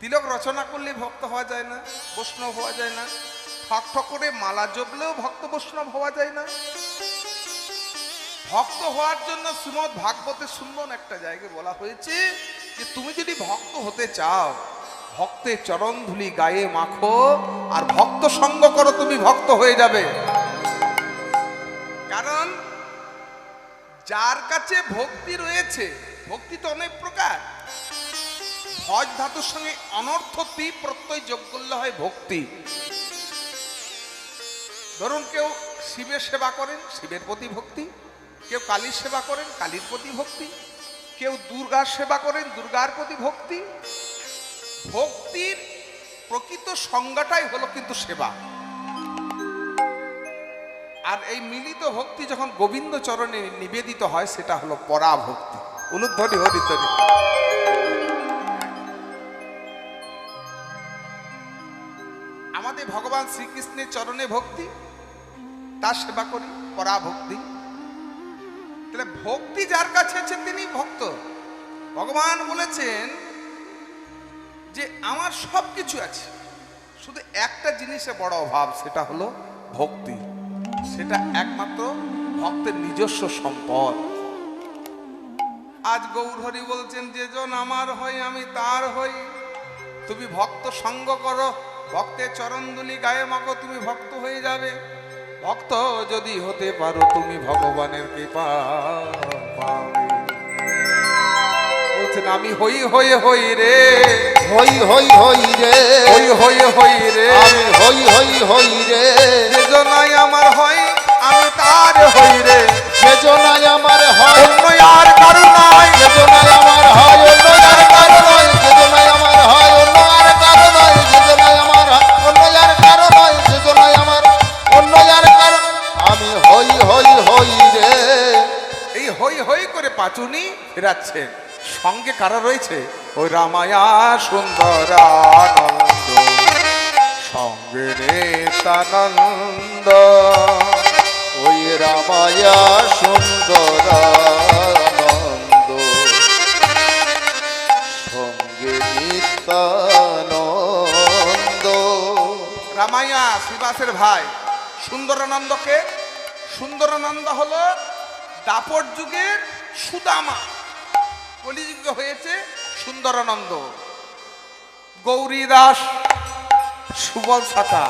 A: তিলক রচনা করলে ভক্ত হওয়া যায় না, বৈষ্ণব হওয়া যায় না, ঠক ঠক করে মালা জপলেও ভক্ত বৈষ্ণব হওয়া যায় না। ভক্ত হওয়ার জন্য শ্রীমদ্ ভাগবতে সুন্দর একটা জায়গায় বলা হয়েছে যে তুমি যদি ভক্ত হতে চাও, ভক্তের চরণ ধুলি গায়ে মাখো আর ভক্ত সঙ্গ করো, তুমি ভক্ত হয়ে যাবে। কারণ যার কাছে ভক্তি রয়েছে, ভক্তি তো অনেক প্রকার। ভজ ধাতুর সঙ্গে অনর্থ তি প্রত্যয় যোগ করলে হয় ভক্তি। ধরুন কেউ শিবের সেবা করেন, শিবের প্রতি ভক্তি। কেউ কালীর সেবা করেন, কালীর প্রতি ভক্তি। কেউ দুর্গার সেবা করেন, দুর্গার প্রতি ভক্তি। ভক্তির প্রকৃত সংজ্ঞাটাই হলো কিন্তু সেবা। আর এই মিলিত ভক্তি যখন গোবিন্দ চরণে নিবেদিত হয় সেটা হলো পরাভক্তি। উলুধ্বনি হরিধ্বনি। আমাদের ভগবান শ্রীকৃষ্ণের চরণে ভক্তি, তার সেবা করি, পরাভক্তি। তাহলে ভক্তি যার কাছে আছে তিনি ভক্ত। ভগবান বলেছেন যে আমার সব কিছু আছে, শুধু একটা জিনিসে বড় অভাব, সেটা হলো ভক্তি। সেটা একমাত্র ভক্তের নিজস্ব সম্পদ। আজ গৌরহরি বলছেন, যে জন আমার হই আমি তার হই। তুমি ভক্ত সঙ্গ করো, ভক্তের চরণদুলি গায়ে মাখো, তুমি ভক্ত হয়ে যাবে। ভক্ত যদি হতে পারো তুমি ভগবানের কৃপা পাবে। বলছেন আমি হই হই হই রে,
B: হই হই হই রে,
A: হই হই হই রে,
B: আমি হই হই হই রে,
A: যে জনাই আমার হয় আমি তার হই রে।
B: সেজনাই আমার হয়
A: অন্য আর কারো নাই,
B: সেজনাই আমার হয় অন্য আর কারো নয়, সেজনাই আমার হয় অন্য আর কারো নয়, সেজনাই আমার অন্য আর কারো নয়, সেজনাই আমার অন্য আর কারো। আমি হই হই হই রে।
A: এই হই হই করে পাচুনি ফেরাচ্ছেন। সঙ্গে কারা রয়েছে? ওই রামায়া সুন্দরানন্দ, সঙ্গে নিত্যানন্দ।
B: ওই রামায়া সুন্দরানন্দ, সঙ্গে নিত্যানন্দ।
A: রামায়া শ্রীবাসের ভাই সুন্দরানন্দকে, সুন্দরানন্দ হলো দাপর যুগের সুদামা, কলিযুগ হয়েছে সুন্দরানন্দ। গৌরী দাস সুবল সখা,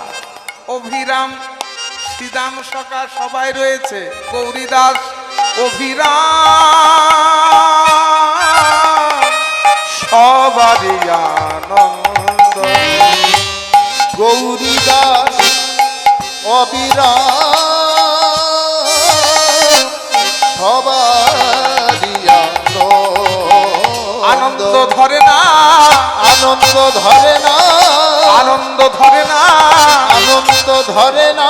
A: অভিরাম শ্রীদাম সখা সবাই রয়েছে। গৌরী দাস অভিরাম সবারই আনন্দ।
B: গৌরী দাস অবিরাম সবারই
A: আনন্দ ধরে না,
B: আনন্দ ধরে না,
A: আনন্দ ধরে না,
B: আনন্দ ধরে না।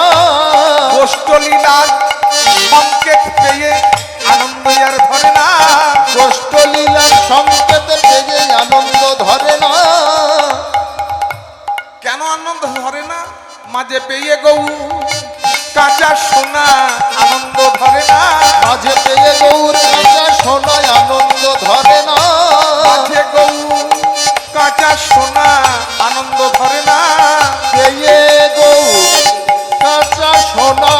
A: গোষ্ঠলীলার সংকেত পেয়ে আনন্দ আর ধরে না,
B: গোষ্ঠলীলার সংকেত পেয়ে আনন্দ ধরে না।
A: কেন আনন্দ ধরে না? মাঝে পেয়ে গৌ কাঁচা সোনা আনন্দ ধরে না,
B: মাঝে পেয়ে গৌর কাঁচা সোনায় আনন্দ ধরে না,
A: মাঝে গৌ কাঁচা সোনা আনন্দ ধরে না।
B: পেয়ে গৌর কাঁচা সোনা।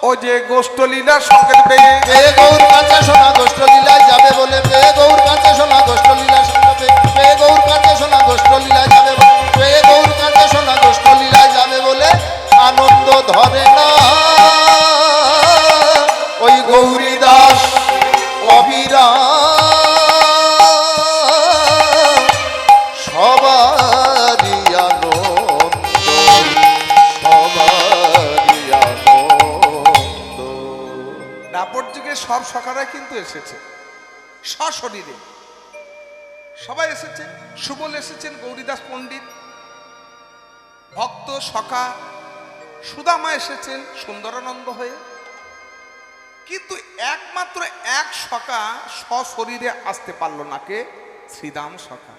A: ও যে গোষ্ঠলীলার সংকেত পেয়ে
B: পেয়ে গৌর কাঁচা সোনা গোষ্ঠলীলায় যাবে বলে, পেয়ে গৌর কাঁচা সোনা গোষ্ঠলীলায় যাবে, পেয়ে গৌর কাঁচা সোনা গোষ্ঠলীলায় যাবে, পেয়ে গৌর কাঁচা সোনা গোষ্ঠলীলায় যাবে বলে আনন্দ ধরে না। ওই গৌরী দাস অবিরাম সবারই আনন্দ, সবারই আনন্দ।
A: দাপর যুগে সব সখারা কিন্তু এসেছে সশরীরে, সবাই এসেছেন। সুবল এসেছেন, গৌরীদাস পণ্ডিত ভক্ত সখা, সুদামা এসেছেন সুন্দরানন্দ হয়ে। কিন্তু একমাত্র এক সখা সশরীরে আসতে পারল না, কে? শ্রীদাম সখা,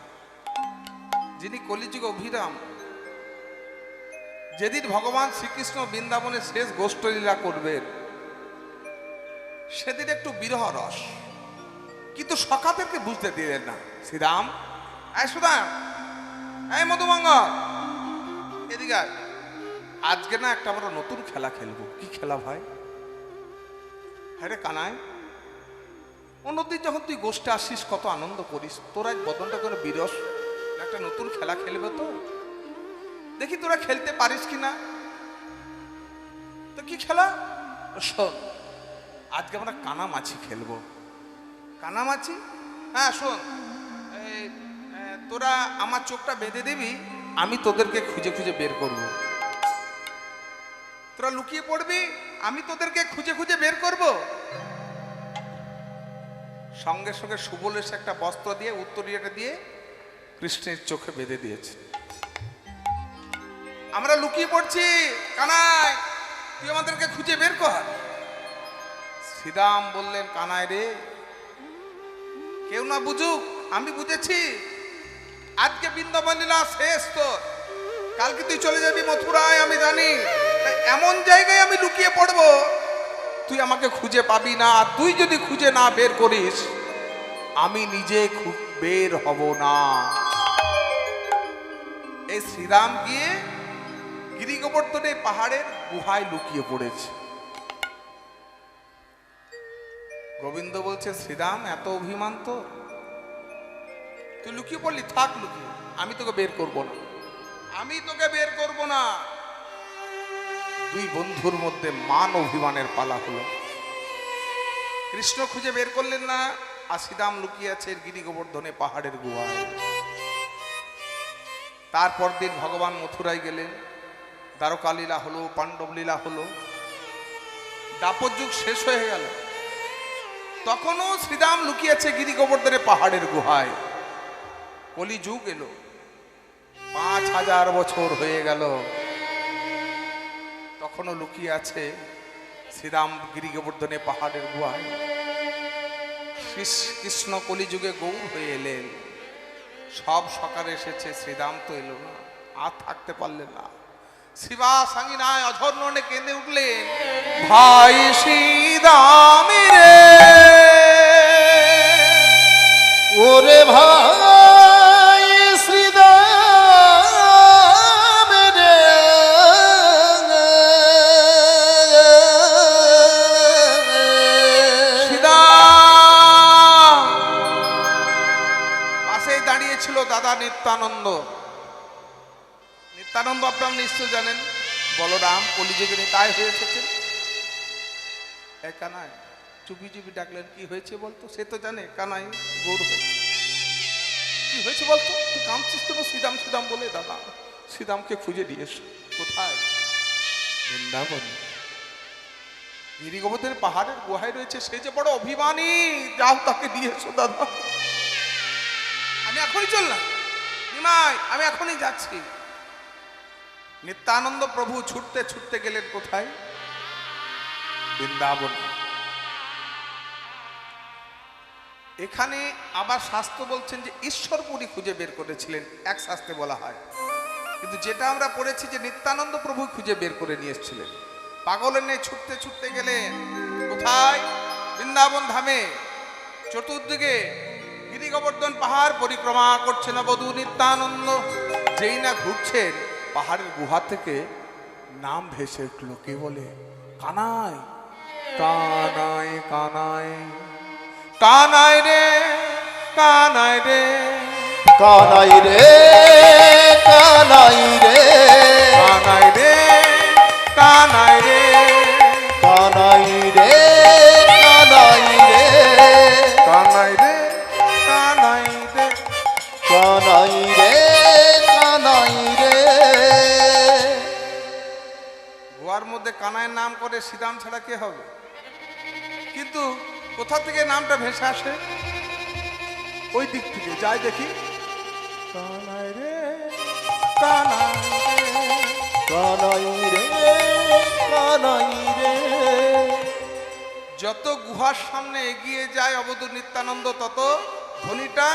A: যিনি কলিযুগ অভিরাম। যেদিন ভগবান শ্রীকৃষ্ণ বৃন্দাবনে শেষ গোষ্ঠলীলা করবেন সেদিন একটু বিরহ রস, কিন্তু সখাদেরকে বুঝতে দিলেন না। শ্রীরাম, আয় সুদাম, আয় মধুমঙ্গল, এদিকে আয়। আজকে না একটা আমরা নতুন খেলা খেলবো। কি খেলা ভাই? হ্যাঁ রে কানাই, অন্যদিন যখন তুই গোষ্ঠে আসিস কত আনন্দ করিস, তোর আজ বদনটা করে বিরস। একটা নতুন খেলা খেলবে তো, দেখি তোরা খেলতে পারিস কিনা। তো কি খেলা? শোন, আজকে আমরা কানামাছি খেলবো। কানামাছি? হ্যাঁ শোন, তোরা আমার চোখটা বেঁধে দিবি, আমি তোদেরকে খুঁজে খুঁজে বের করব। তোরা লুকিয়ে পড়বি, আমি তোদেরকে খুঁজে খুঁজে বের করব। সঙ্গে সঙ্গে সুবল এসে একটা বস্ত্র দিয়ে, উত্তরীয়টা দিয়ে কৃষ্ণের চোখে বেঁধে দিয়েছে। আমরা লুকিয়ে পড়ছি, কানাই তুই আমাদেরকে খুঁজে বের কর। শ্রীরাম বললেন, কানাই রে, কেউ না বুঝুক, আমি বুঝেছি। আজকে বৃন্দাবন লীলা শেষ তোর, কালকে তুই চলে যাবি মথুরায়, আমি জানি। তাই এমন জায়গায় আমি লুকিয়ে পড়বো, তুই আমাকে খুঁজে পাবি না। আর তুই যদি খুঁজে না বের করিস, আমি নিজে বের হব না। এই শ্রীরাম গিয়ে গিরি গোবর্ধনে পাহাড়ের গুহায় লুকিয়ে পড়েছে। গোবিন্দ বলছে, শ্রীরাম, এত অভিমান তো, তুই লুকিয়ে পড়লি, থাক লুকিয়ে, আমি তোকে বের করব না, আমি তোকে বের করব না। দুই বন্ধুর মধ্যে মান অভিমানের পালা হলো। কৃষ্ণ খুঁজে বের করলেন না, আর শ্রীরাম লুকিয়ে আছে গিরি গোবর্ধনে পাহাড়ের গুহায়। তারপর দিন ভগবান মথুরায় গেলেন, দ্বারকা লীলা হলো, পাণ্ডব লীলা হলো, দাপর যুগ শেষ হয়ে গেল। তখনও শ্রীরাম লুকিয়েছে গিরি গোবর্ধনে পাহাড়ের গুহায়। কলি যুগ এলো, 5000 বছর হয়ে গেল, তখনও লুকিয়ে আছে শ্রীরাম গিরি গোবর্ধনে পাহাড়ের গুহায়। কৃষ্ণ কলিযুগে গৌর হয়ে এলেন, সব সকালে এসেছে, শ্রীরাম তো এলো না, আর থাকতে পারলেন না। শিবা সাঙ্গিনায় অঝর্ণনে কেঁদে উঠলেন, ভাই শ্রীরাম রে,
B: ওরে ভাই শ্রীরাম রে,
A: শ্রীরাম। পাশেই দাঁড়িয়েছিল দাদা নিত্যানন্দ। নিত্যানন্দ আপনারা নিশ্চয় জানেন, বলরাম কলিযুগে নিতাই হয়ে এসেছেন। কানাই চুপি চুপি ডাকলেন, কি হয়েছে বলতো? সে তো জানে কানাই গৌর হয়েছে। কি হয়েছে বলতো? তুই কাঁদছিস তো? শ্রীরাম শ্রীরাম বলে, দাদা শ্রীরামকে খুঁজে দিয়েছ। কোথায়? বৃন্দাবন। গিরি গোবর্ধনের পাহাড়ের গুহায় রয়েছে। সে যে বড় অভিমানী, যাও তাকে দিয়েছো দাদা। আমি এখনই চললাম নিমাই, আমি এখনই যাচ্ছি। নিত্যানন্দ প্রভু ছুটতে ছুটতে গেলেন কোথায়? বৃন্দাবন। এখানে আবার শাস্ত্র বলছেন যে ঈশ্বরপুরী খুঁজে বের করেছিলেন, এক শাস্ত্রে বলা হয়। কিন্তু যেটা আমরা পড়েছি যে নিত্যানন্দ প্রভু খুঁজে বের করে নিয়ে এসেছিলেন। পাগলের নেই ছুটতে ছুটতে গেলেন কোথায়? বৃন্দাবন ধামে। চতুর্দিকে গিরি গোবর্ধন পাহাড় পরিক্রমা করছেন বধূ নিত্যানন্দ। যেই না ঘুরছেন, পাহাড়ের গুহা থেকে নাম ভেসে উঠল। কে বলে? কানাই, কানাই, কানাই, কানাই রে, কানাই রে,
B: কানাই রে, কানাই রে,
A: কানাই রে, কানাই রে,
B: কানাই রে, কানাই রে,
A: কানাই রে, কানাই রে,
B: কানাই রে, কানাই রে।
A: গোয়ার মধ্যে কানাইয়ের নাম করে শ্রীরাম ছাড়া কে হবে? কিন্তু কোথা থেকে নামটা ভেসে আসে? ওই দিক থেকে যাই দেখি। কানাই রে, কানাই রে,
B: কানাই রে, কানাই রে।
A: যত গুহার সামনে এগিয়ে যায় অবধূত নিত্যানন্দ, তত ধ্বনিটা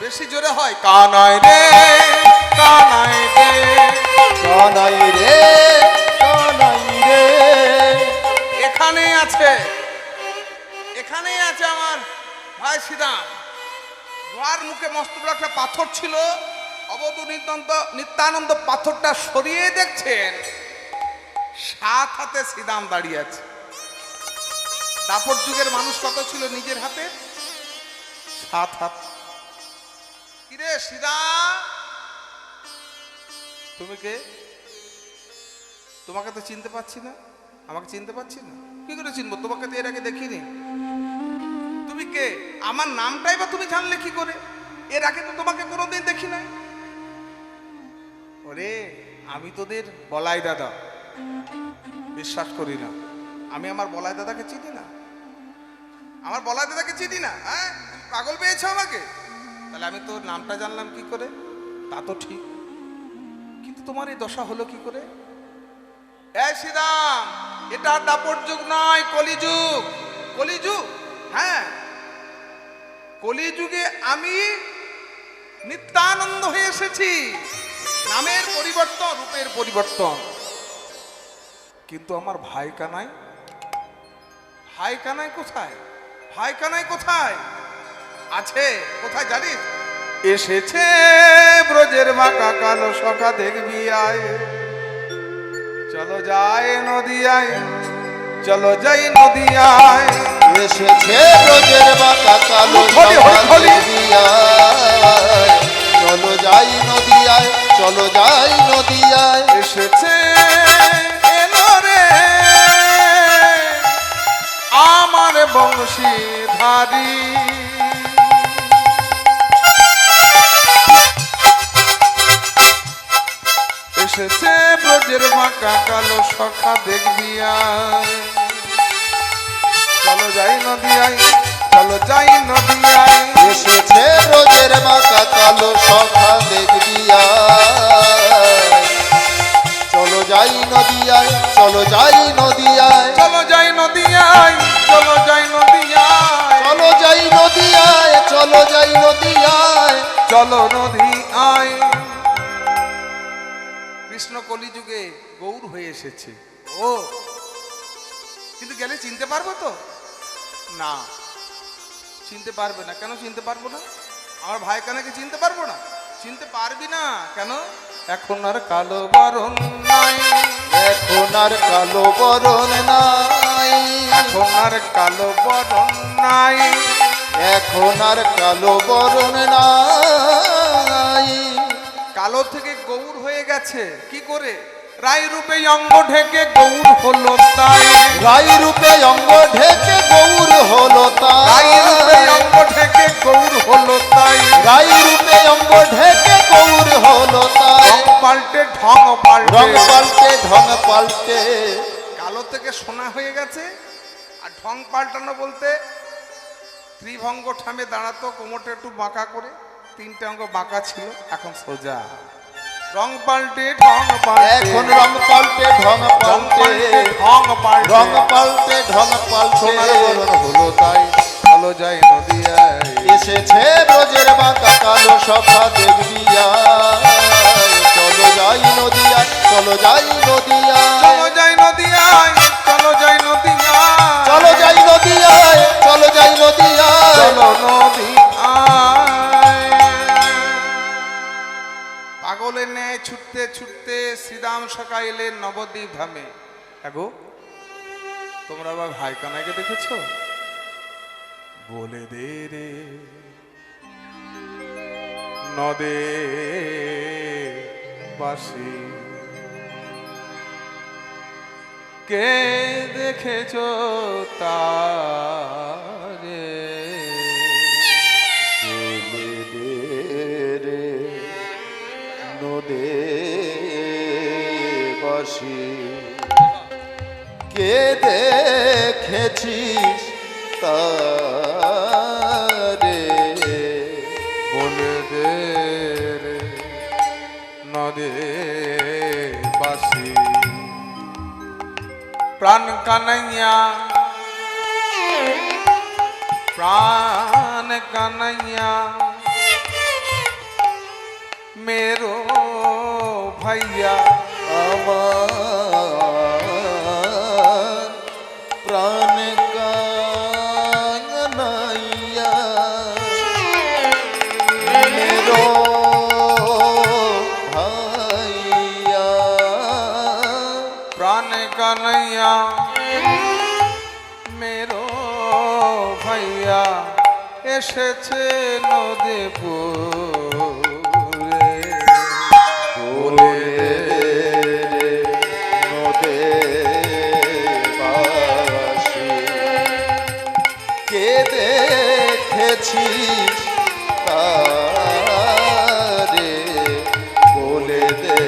A: বেশি জোরে হয়। কানাই রে, কানাই রে,
B: কানাই রে, কানাই রে।
A: এখানেই আছে, এখানেই আছে আমার ভাই শ্রীরাম। গুহার মুখে মস্ত বড় একটা পাথর ছিল। অবধূত নিত্যানন্দ পাথরটা সরিয়ে দেখছেন 7 হাতে শ্রীরাম দাঁড়িয়ে আছে। দাপর যুগের মানুষ কত ছিল নিজের হাতে? 7 হাত। কিরে শ্রীরাম, তুমি কে? তোমাকে তো চিনতে পারছি না। আমাকে চিনতে পারছি না, কি করে চিনবো? তোমাকে তো এর আগে দেখিনি। তুমি কে? আমার নামটাই বা তুমি জানলে কি করে? এর আগে তো তোমাকে কোনোদিন দেখি নাই। ওরে, আমি তোদের বলাই দাদা। বিশ্বাস করি না, আমি আমার বলাই দাদাকে চিনি না। আমার বলাই দাদাকে চিনি না? হ্যাঁ, পাগল পেয়েছো আমাকে? তাহলে আমি তোর নামটা জানলাম কি করে? তা তো ঠিক, কিন্তু তোমার এই দশা হলো কি করে? এই শ্রীরাম, এটা দাপট যুগ নয়, কলিযুগ। কলিযুগ, হ্যাঁ, কলিযুগে আমি নিত্যানন্দ হয়ে এসেছি। নামের পরিবর্তন, রূপের পরিবর্তন। কিন্তু আমার ভাই কানাই, ভাই কানাই কোথায়? ভাই কানাই কোথায় আছে? কোথায় জানিস? এসেছে ব্রজের বাঁকা কালো সখা, দেখবি আয়। চলো যায় নদিয়ায়, চলো যাই নদিয়ায়।
B: এসেছে ব্রজের বাঁকা কালো
A: হলি, হলি, হলি।
B: নদিয়ায়, চলো যাই নদিয়ায়, চলো যাই নদিয়ায়।
A: এসেছে এলো রে আমার বংশীধারী। এসেছে ব্রজের বাঁকা কালো সখা, দেখবি আয়। চলো যাই নদিয়ায়, চলো যাই নদিয়ায়।
B: এসেছে ব্রজের বাঁকা কালো সখা, দেখবি আয়। চলো যাই নদিয়ায়, চলো যাই নদিয়ায়।
A: চলো যাই নদিয়ায়, চলো যাই নদিয়ায়।
B: চলো যাই নদিয়ায়, চলো যাই নদিয়ায়।
A: চলো নদী আয়। কৃষ্ণ কলিযুগে গৌর হয়ে এসেছে। ও কিন্তু গেলে চিনতে পারবো তো? না, চিনতে পারবে না। কেন চিনতে পারবো না? আমার ভাই কানাকে চিনতে পারবো না? চিনতে পারবি না কেন? এখন আর কালো বরণ নাই,
B: এখন আর কালো বরণ নাই,
A: এখন আর কালো বরণ নাই।
B: এখন আর কালো বরণ নাই।
A: কালো থেকে গৌর হয়ে গেছে। কি করে? রায় রূপে অঙ্গ ঢেকে গৌর হলো তাই।
B: রাই রূপে অঙ্গ ঢেকে গৌর হলো
A: রাই রূপে
B: তাই।
A: অঙ্গ ঢেকে গৌর হলো তাই।
B: রাই রূপে অঙ্গ ঢেকে গৌর হলো তাই।
A: রং পাল্টে ঢং
B: রং
A: পাল্টে।
B: পাল্টে ঢং পাল্টে।
A: কালো থেকে সোনা হয়ে গেছে। আর ঢং পাল্টানো বলতে ত্রিভঙ্গ ঠামে দাঁড়াতো, কোমরটা একটু বাঁকা করে, তিনটে অঙ্গ বাঁকা ছিল, এখন সোজা। রং পাল্টে ঢং পাল্টে।
B: এখন রং পাল্টে ঢং
A: রং
B: পাল্টে।
A: পাল্টে ঢং পাল্টে।
B: রং পাল্টে ঢং পাল্টে।
A: সোনার বরণ হলো তাই। চলো যাই নদিয়ায়।
B: এসেছে ব্রজের বাঁকা কালো সখা, দেখবি আয়। চলো যাই নদিয়ায়, চলো যাই নদিয়ায়।
A: চলো যাই নদিয়ায়, চলো যাই নদিয়ায়।
B: চলো যাই নদিয়ায়, চলো যাই নদিয়ায়।
A: চলো নদিয়ায়। পাগলের ন্যায় ছুটতে ছুটতে শ্রীরাম সখা এলেন নবদ্বীপ ধামে। এগো, তোমরা আবার ভাই কানাইকে দেখেছো? বলে দে রে নদে বাসি, কে দেখেছো তারে?
B: বলে দে রে নদে বাসি, কে দেখেছিস তারে?
A: বলে দে রে নদে বাসি, প্রাণ কানাইয়া, প্রাণ কানাইয়া मेरो भैया।
B: আমার প্রাণ কানাইয়া, মেরো ভাইয়া।
A: प्राण कन्हैया मेरो भैया এসেছে নদীপুরে।
B: বলে রে নদে বাসি, কে দেখেছিস তারে? বলে দে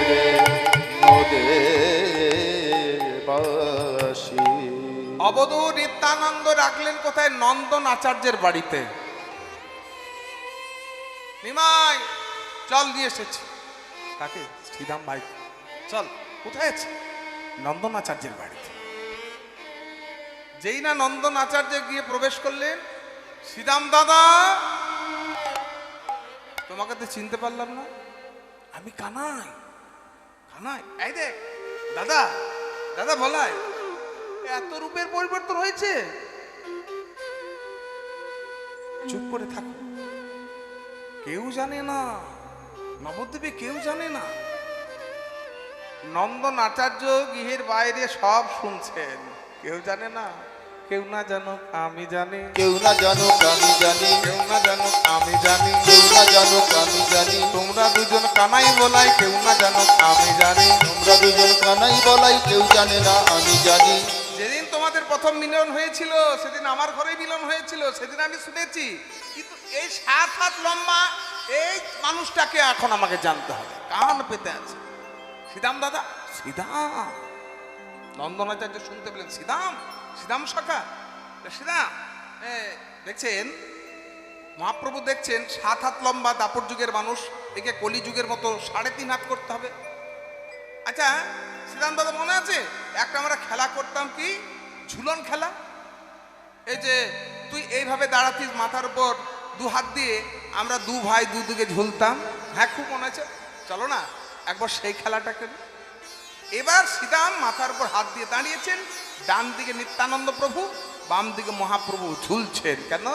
B: রে নদে বাসি।
A: অবধূত নিত্যানন্দ রাখলেন কোথায়? নন্দন আচার্যের বাড়িতে। নিমাই চল, দিয়ে এসেছি। কাকে? শ্রীরাম ভাই। চল, কোথায় আছে? নন্দন আচার্যের বাড়িতে। যেই না নন্দন আচার্য গিয়ে প্রবেশ করলেন, শ্রীরাম দাদা, তোমাকে তো চিনতে পারলাম না, আমি কানাই। কানাই, এই দেখ দাদা, দাদা বলাই, এত রূপের পরিবর্তন হয়েছে। চুপ করে থাকো, কেউ জানে না, নবদ্বীপে কেউ জানে না। নন্দন আচার্য গৃহের বাইরে সব শুনছেন, কেউ জানে না। কেউ না জানুক আমি জানি,
B: কেউ না জানুক আমি জানি,
A: কেউ না জানুক আমি জানি,
B: কেউ না জানুক আমি জানি,
A: তোমরা দুজন কানাই বলাই, কেউ না জানুক আমি জানি।
B: তোমরা দুজন কানাই বলাই, কেউ জানে না আমি জানি।
A: যেদিন তোমাদের প্রথম মিলন হয়েছিল সেদিন আমার ঘরে মিলন হয়েছিল, সেদিন আমি শুনেছি। কিন্তু এই 7 হাত লম্বা এই মানুষটাকে এখন আমাকে জানতে হবে, কান পেতে আছে। শ্রীদাম দাদা, শ্রীদাম। নন্দনাচার্য শুনতে পেলেন, শ্রীদাম, শ্রীদাম সখা, শ্রীদাম। দেখছেন মহাপ্রভু, দেখছেন 7 হাত লম্বা দাপর যুগের মানুষ, একে কলি যুগের মতো 3.5 হাত করতে হবে। আচ্ছা শ্রীরাম দাদা, মনে আছে একটা আমরা খেলা করতাম, কি ঝুলন খেলা? এই যে তুই এইভাবে দাঁড়াতিস, মাথার উপর 2 হাত দিয়ে, আমরা 2 ভাই দুদিকে ঝুলতাম। হ্যাঁ, খুব মনে আছে। চলো না একবার সেই খেলাটা করি। এবার শ্রীরাম মাথার উপর হাত দিয়ে দাঁড়িয়েছেন, ডান দিকে নিত্যানন্দ প্রভু, বাম দিকে মহাপ্রভু ঝুলছেন। কেন?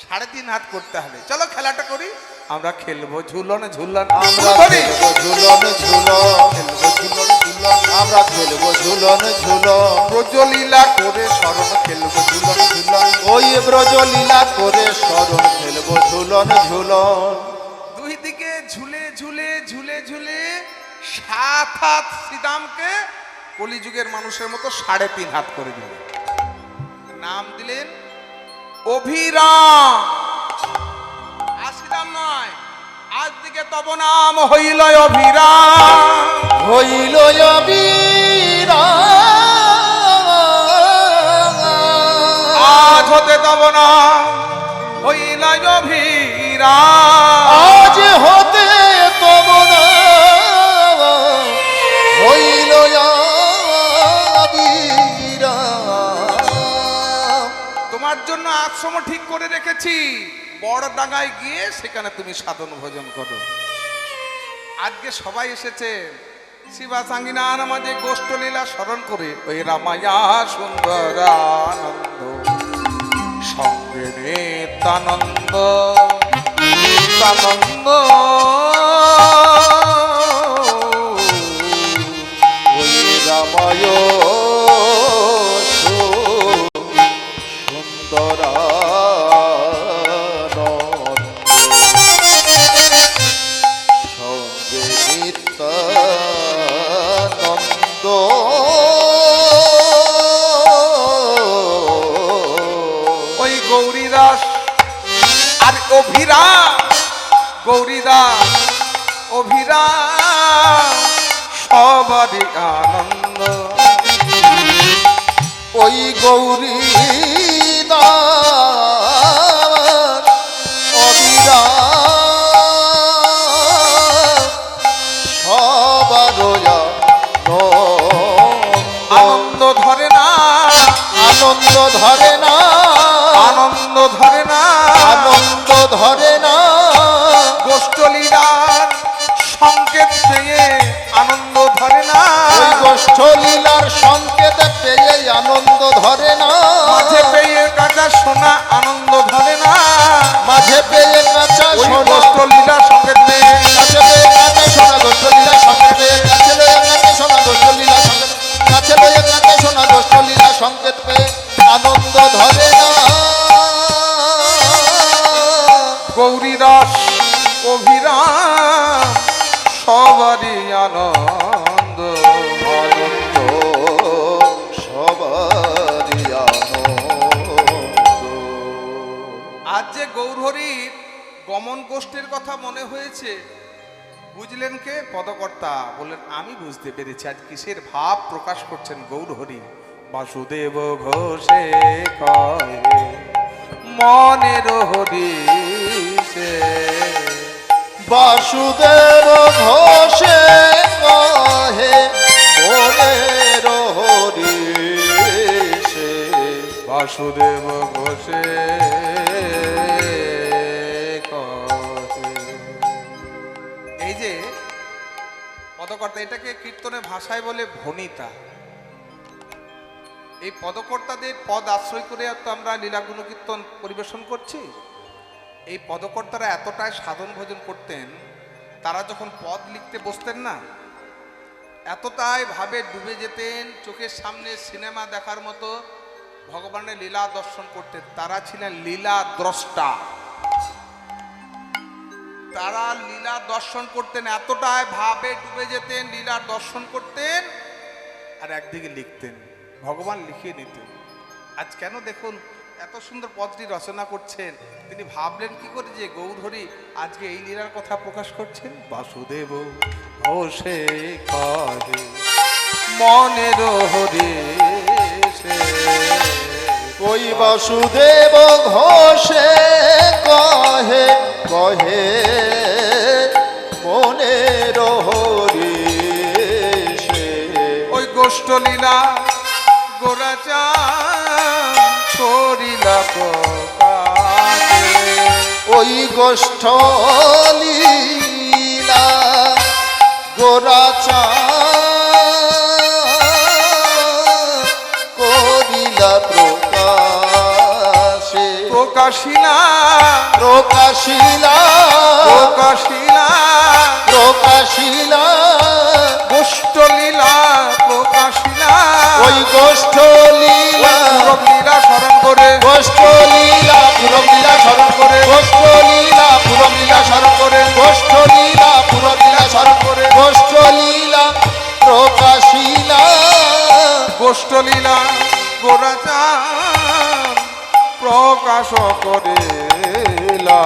A: 3.5 হাত করতে হবে। চলো খেলাটা করি, আমরা খেলবো ঝুলন ঝুলন,
B: আমরা খেলবো ঝুলন ঝুলন, খেলবো ঝুলন ঝুলন, আমরা খেলবো ঝুলন ঝুলন।
A: ব্রজলীলা করে শরণ খেলবো ঝুলন ঝুলন।
B: ওই ব্রজলীলা করে শরণ খেলবো ঝুলন ঝুলন।
A: দুই দিকে ঝুলে ঝুলে ঝুলে ঝুলে 7 হাত শ্রীরামকে কলিযুগের মানুষের মতো 3.5 হাত করে দিলেন। নাম দিলেন অভিরাম। আর শ্রীরাম নয়, আজ দিকে তব নাম হইল অভিরাম,
B: হইল অবিরাম।
A: আজ হতে তব নাম হইল অভিরাম।
B: আজ হতে তব নাম হইল অবিরাম।
A: তোমার জন্য আশ্রম ঠিক করে রেখেছি, বড় ডাঙ্গায় গিয়ে সেখানে তুমি সাধন ভোজন করো। আজকে সবাই এসেছে শিবা সাঙ্গিনার মাঝে গোষ্ঠলীলা স্মরণ করে, ওই রামায়া সুন্দর আনন্দ সঙ্গে নিত্যানন্দ নিত্যানন্দ।
B: ওই রামায় সুন্দরানন্দ সঙ্গে নিত্যানন্দ।
A: ওই গৌরীদাস আর অভিরাম, গৌরীদাস অভিরাম সবারই আনন্দ।
B: ওই গৌরী দাস অবিরাম সবার
A: আনন্দ ধরে না,
B: আনন্দ ধরে না,
A: আনন্দ ধরে না,
B: আনন্দ ধরে না।
A: গোষ্ঠলীলার সংকেত পেয়ে আনন্দ ধরে না,
B: ওই গোষ্ঠলীলার সংকেত পেয়ে আনন্দ ধরে না।
A: মাঝে পেয়ে কাঁচা সোনা আনন্দ ধরে না,
B: মাঝে পেয়ে কাঁচা
A: ওই
B: সোনা,
A: গোষ্ঠলীলা সংকেত পেয়ে
B: কাছে পেয়ে কাঁচা সোনা গোষ্ঠলীলা সংকেত পেয়ে, কাছে লয়ে কাঁচা সোনা গোষ্ঠলীলা সংকেত, কাছে লয়ে কাঁচা সোনা গোষ্ঠলীলা সংকেত পেয়ে আনন্দ ধরে না।
A: গৌরীদাস অভিরাম সবারই আনন্দ,
B: আনন্দ সবারই আনন্দ।
A: আজ যে গৌরহরির গমন গোষ্ঠীর কথা মনে হয়েছে, বুঝলেন কে? পদকর্তা বললেন, আমি বুঝতে পেরেছি আজ কিসের ভাব প্রকাশ করছেন গৌরহরি। বাসুদেব ঘোষে কয়ে মনের হরিষে,
B: বাসুদেব ঘোষে কহে মনের হরিষে।
A: বাসুদেব ঘোষে কহে। এই যে পদকর্তা, এটাকে কীর্তনের ভাষায় বলে ভনিতা। এই পদকর্তাদের পদ আশ্রয় করে তো আমরা লীলা গুণকীর্তন পরিবেশন করছি। এই পদকর্তারা এতটাই সাধন ভোজন করতেন, তারা যখন পদ লিখতে বসতেন না, এতটাই ভাবে ডুবে যেতেন, চোখের সামনে সিনেমা দেখার মতো ভগবানের লীলা দর্শন করতেন। তারা ছিলেন লীলা দ্রষ্টা। তারা লীলা দর্শন করতেন, এতটাই ভাবে ডুবে যেতেন, লীলা দর্শন করতেন আর একদিকে লিখতেন, ভগবান লিখিয়ে নিতেন। আজ কেন দেখুন এত সুন্দর পদটি রচনা করছেন, তিনি ভাবলেন কি করে যে গৌরহরি আজকে এই লীলার কথা প্রকাশ করছেন। বাসুদেব ঘোষে কহে মনের হরে সে।
B: ওই বাসুদেব ঘোষে কহে কহে মনের হরি সে।
A: ওই গোষ্ঠ লীলা গোরাচাঁদ করিলা প্রকাশে।
B: ওই গোষ্ঠ লীলা গোরাচাঁদ করিলা প্রকাশে।
A: প্রকাশিলা
B: প্রকাশিলা
A: প্রকাশিলা
B: প্রকাশিলা
A: গোষ্ঠ লীলা প্রকাশিলা।
B: ওই গোষ্ঠ লীলা
A: পুরব লীলা স্মরণ করে,
B: গোষ্ঠ লীলা পুরব লীলা স্মরণ করে, গোষ্ঠ লীলা পুরব লীলা স্মরণ করে, গোষ্ঠ লীলা পুরব লীলা স্মরণ করে, গোষ্ঠ লীলা প্রকাশিলা
A: গোষ্ঠ লীলা গোরাচাঁদ প্রকাশ করিলা।